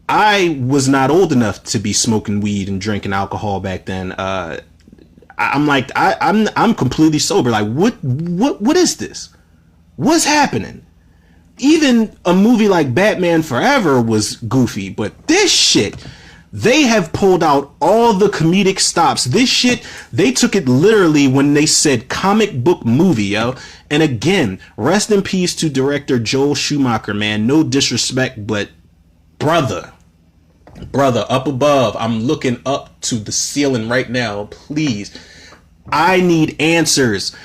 I was not old enough to be smoking weed and drinking alcohol back then. I'm like, I'm completely sober. Like, what is this? What's happening? Even a movie like Batman Forever was goofy, but this shit, they have pulled out all the comedic stops. This shit, they took it literally when they said comic book movie, yo. And again, rest in peace to director Joel Schumacher, man. No disrespect, but brother, up above, I'm looking up to the ceiling right now. Please, I need answers.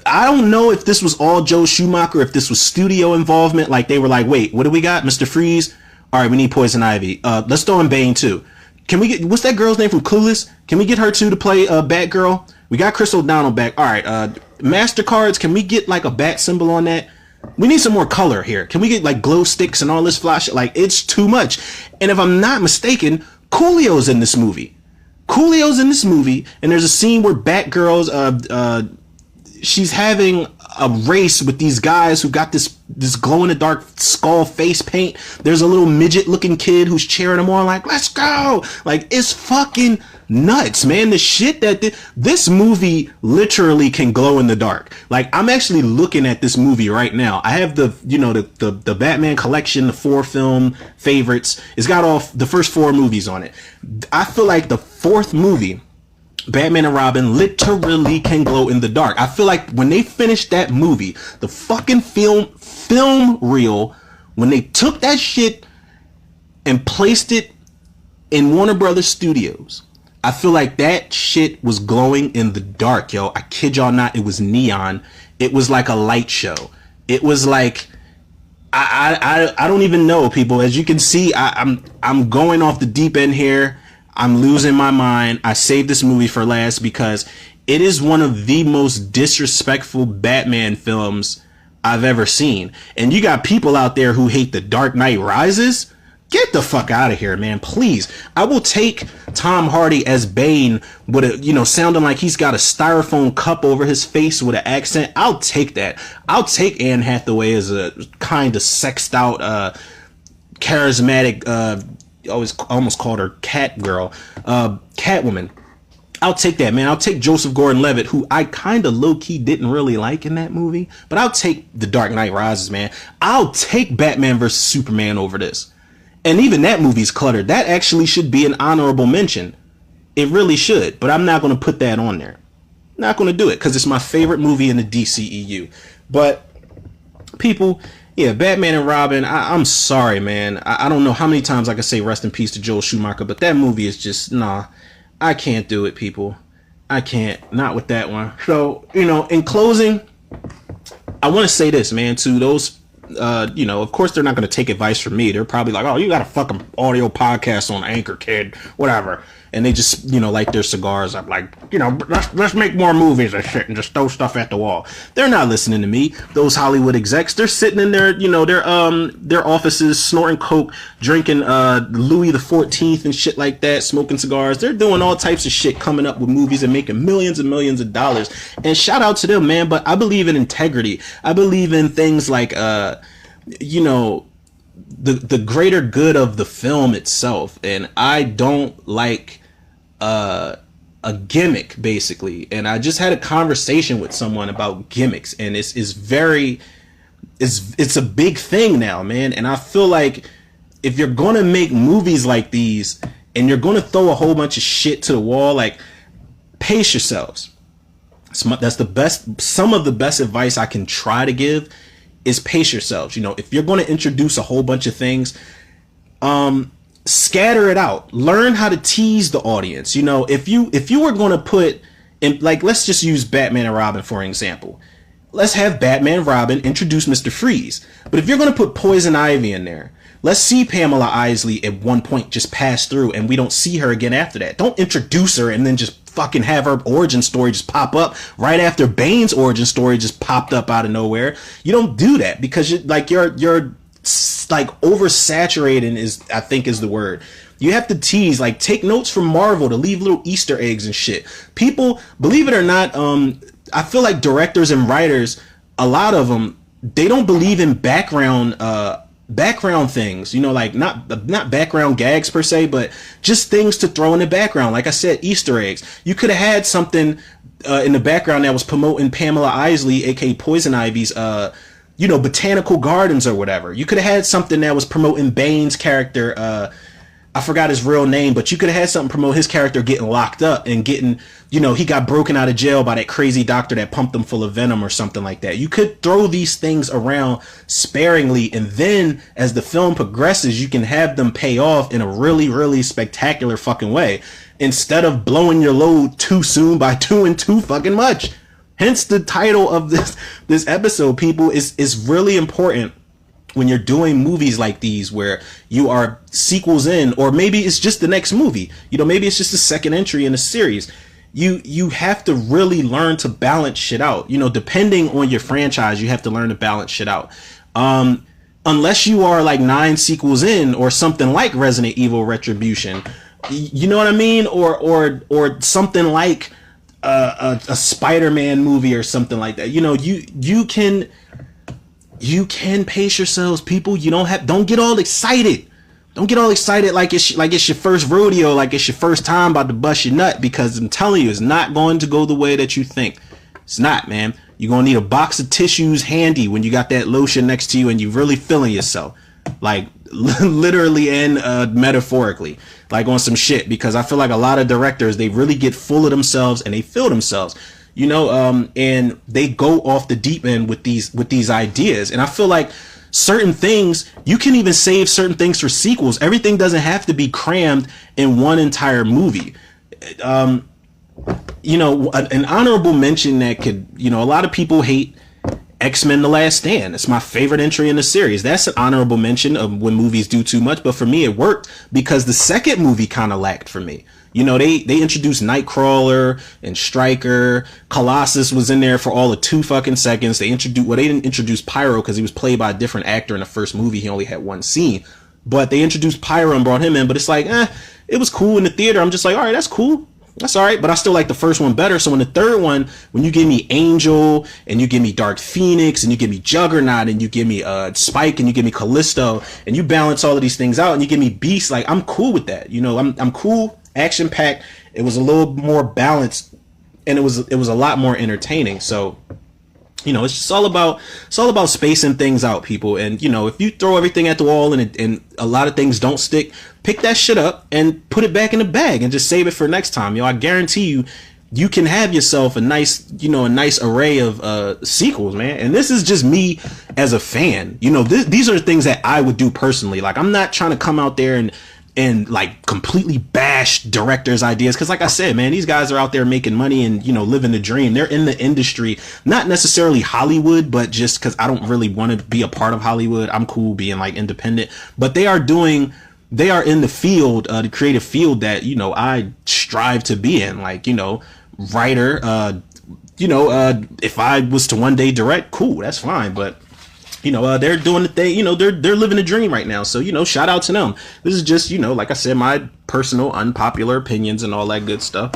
I don't know if this was all Joel Schumacher, if this was studio involvement. Like, they were like, wait, what do we got? Mr. Freeze? All right, we need Poison Ivy. Let's throw in Bane too. Can we get, what's that girl's name from Clueless? Can we get her too to play Batgirl? We got Chris O'Donnell back. All right, MasterCards, can we get like a bat symbol on that? We need some more color here. Can we get like glow sticks and all this flash? Like, it's too much. And if I'm not mistaken, Coolio's in this movie. And there's a scene where Batgirl's she's having a race with these guys who got this glow in the dark skull face paint. There's a little midget looking kid who's cheering them on like, let's go. Like, it's fucking nuts, man. The shit that this movie literally can glow in the dark. Like, I'm actually looking at this movie right now. I have the Batman collection, the 4 film favorites. It's got all the first 4 movies on it. I feel like the 4th movie, Batman and Robin, literally can glow in the dark. I feel like when they finished that movie, the fucking film reel, when they took that shit and placed it in Warner Brothers Studios, I feel like that shit was glowing in the dark, yo. I kid y'all not. It was neon. It was like a light show. It was like, I don't even know, people. As you can see, I'm going off the deep end here. I'm losing my mind. I saved this movie for last because it is one of the most disrespectful Batman films I've ever seen. And you got people out there who hate The Dark Knight Rises. Get the fuck out of here, man. Please. I will take Tom Hardy as Bane with a, sounding like he's got a styrofoam cup over his face with an accent. I'll take that. I'll take Anne Hathaway as a kind of sexed out, charismatic, almost called her cat girl, Catwoman. I'll take that, man. I'll take Joseph Gordon-Levitt, who I kind of low-key didn't really like in that movie, but I'll take The Dark Knight Rises, man. I'll take Batman vs. Superman over this. And even that movie's cluttered. That actually should be an honorable mention. It really should, but I'm not going to put that on there. Not going to do it because it's my favorite movie in the DCEU. But people, yeah, Batman and Robin, I'm sorry, man. I don't know how many times I can say rest in peace to Joel Schumacher, but that movie is just, nah, I can't do it, people. I can't. Not with that one. So, in closing, I want to say this, man, to those, of course they're not going to take advice from me. They're probably like, oh, you got a fucking audio podcast on Anchor, kid, whatever. And they just, light their cigars up like, let's make more movies and shit and just throw stuff at the wall. They're not listening to me. Those Hollywood execs, they're sitting in their, their offices, snorting coke, drinking Louis the 14th and shit like that, smoking cigars. They're doing all types of shit, coming up with movies and making millions and millions of dollars. And shout out to them, man. But I believe in integrity. I believe in things like, the greater good of the film itself. And I don't like a gimmick, basically. And I just had a conversation with someone about gimmicks, and it's a big thing now, man. And I feel like if you're gonna make movies like these and you're gonna throw a whole bunch of shit to the wall, like, pace yourselves. That's the best, some of the best advice I can try to give is pace yourselves. If you're gonna introduce a whole bunch of things, scatter it out. Learn how to tease the audience. If you were going to put in, like, let's just use Batman and Robin for an example. Let's have Batman and Robin introduce Mr. Freeze. But if you're going to put Poison Ivy in there, let's see Pamela Isley at one point just pass through and we don't see her again after that. Don't introduce her and then just fucking have her origin story just pop up right after Bane's origin story just popped up out of nowhere. You don't do that because you're like oversaturating I think is the word. You have to tease, like, take notes from Marvel to leave little Easter eggs and shit. People, believe it or not, I feel like directors and writers, a lot of them, they don't believe in background things, like not background gags per se, but just things to throw in the background. Like I said, Easter eggs. You could have had something in the background that was promoting Pamela Isley, aka Poison Ivy's botanical gardens or whatever. You could have had something that was promoting Bane's character. I forgot his real name, but you could have had something promote his character getting locked up and getting, he got broken out of jail by that crazy doctor that pumped him full of venom or something like that. You could throw these things around sparingly, and then as the film progresses, you can have them pay off in a really, really spectacular fucking way instead of blowing your load too soon by doing too fucking much. Hence the title of this episode, people. Is really important when you're doing movies like these where you are sequels in, or maybe it's just the next movie. Maybe it's just the second entry in a series. You have to really learn to balance shit out. Depending on your franchise, you have to learn to balance shit out. Unless you are like 9 sequels in or something like Resident Evil Retribution, you know what I mean? Or something like a Spider-Man movie or something like that. You know, you can pace yourselves, people. You don't get all excited. Don't get all excited like it's your first rodeo, like it's your first time about to bust your nut, because I'm telling you, it's not going to go the way that you think. It's not, man. You're going to need a box of tissues handy when you got that lotion next to you and you're really feeling yourself. Like, literally and metaphorically, like on some shit, because I feel like a lot of directors, they really get full of themselves and they feel themselves, you know, and they go off the deep end with these ideas. And I feel like certain things, you can even save certain things for sequels. Everything doesn't have to be crammed in one entire movie. You know, an honorable mention that could, you know, a lot of people hate X-Men The Last Stand. It's my favorite entry in the series. That's an honorable mention of when movies do too much, but for me it worked because the second movie kind of lacked for me. You know, they introduced Nightcrawler and Stryker. Colossus was in there for all of 2 fucking seconds. They didn't introduce Pyro because he was played by a different actor in the first movie. He only had one scene, but they introduced Pyro and brought him in. But it's like, it was cool in the theater. I'm just like, all right, that's cool. That's all right, but I still like the first one better. So in the third one, when you give me Angel and you give me Dark Phoenix and you give me Juggernaut and you give me Spike and you give me Callisto and you balance all of these things out and you give me Beast, like, I'm cool with that. You know, I'm cool, action packed. It was a little more balanced and it was a lot more entertaining. So, you know, it's all about spacing things out, people. And, you know, if you throw everything at the wall and a lot of things don't stick, pick that shit up and put it back in the bag and just save it for next time. Yo, I guarantee you can have yourself a nice array of sequels, man. And this is just me as a fan. You know, these are things that I would do personally. Like, I'm not trying to come out there and like completely bash directors' ideas, because like I said, man, these guys are out there making money and, you know, living the dream. They're in the industry, not necessarily Hollywood, but just because I don't really want to be a part of Hollywood. I'm cool being like independent, but they are in the field, the creative field that, you know, I strive to be in. Like, you know, writer, if I was to one day direct, cool, that's fine. But, you know, they're doing the thing, you know, they're living the dream right now. So, you know, shout out to them. This is just, you know, like I said, my personal unpopular opinions and all that good stuff.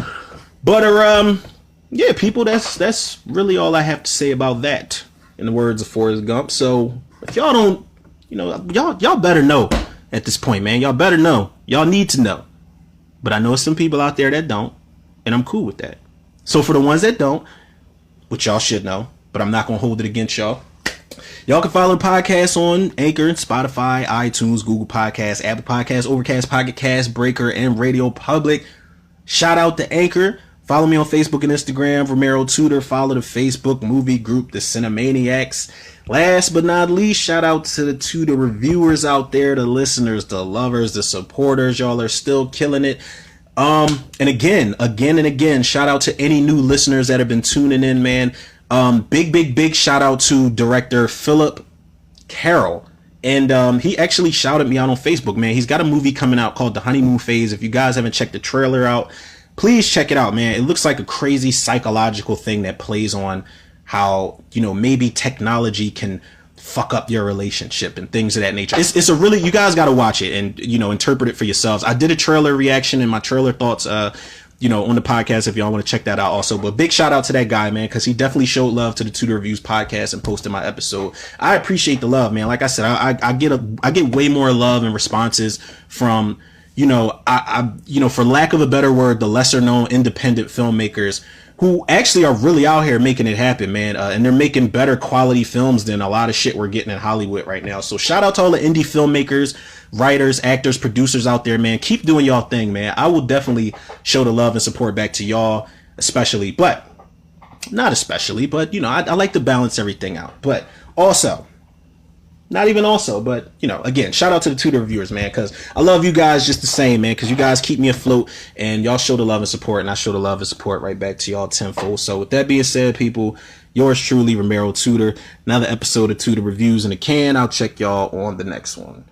But, yeah, people, that's really all I have to say about that, in the words of Forrest Gump. So if y'all don't, you know, y'all better know at this point, man. Y'all better know. Y'all need to know. But I know some people out there that don't, and I'm cool with that. So for the ones that don't, which y'all should know, but I'm not going to hold it against y'all, y'all can follow the podcast on Anchor, Spotify, iTunes, Google Podcasts, Apple Podcasts, Overcast, Pocket Cast, Breaker, and Radio Public. Shout out to Anchor. Follow me on Facebook and Instagram, Romero Tudor. Follow the Facebook movie group, The Cinemaniacs. Last but not least, shout out to the Tudor reviewers out there, the listeners, the lovers, the supporters. Y'all are still killing it. And again, shout out to any new listeners that have been tuning in, man. Big shout out to director Philip Carroll. And he actually shouted me out on Facebook, man. He's got a movie coming out called The Honeymoon Phase. If you guys haven't checked the trailer out, please check it out, man. It looks like a crazy psychological thing that plays on how, you know, maybe technology can fuck up your relationship and things of that nature. It's a really, you guys got to watch it and, you know, interpret it for yourselves. I did a trailer reaction and my trailer thoughts, you know, on the podcast if y'all want to check that out also. But big shout out to that guy, man, because he definitely showed love to the Tudor Reviews podcast and posted my episode. I appreciate the love, man. Like I said, I get way more love and responses from, you know, you know, for lack of a better word, the lesser known independent filmmakers who actually are really out here making it happen, man. And they're making better quality films than a lot of shit we're getting in Hollywood right now. So shout out to all the indie filmmakers, writers, actors, producers out there, man. Keep doing y'all thing, man. I will definitely show the love and support back to y'all, especially, but not especially, but, you know, I like to balance everything out. But also, not even also, but, you know, again, shout out to the Tudor reviewers, man, because I love you guys just the same, man, because you guys keep me afloat and y'all show the love and support, and I show the love and support right back to y'all tenfold. So with that being said, people, yours truly, Romero Tudor, another episode of Tudor Reviews in the can. I'll check y'all on the next one.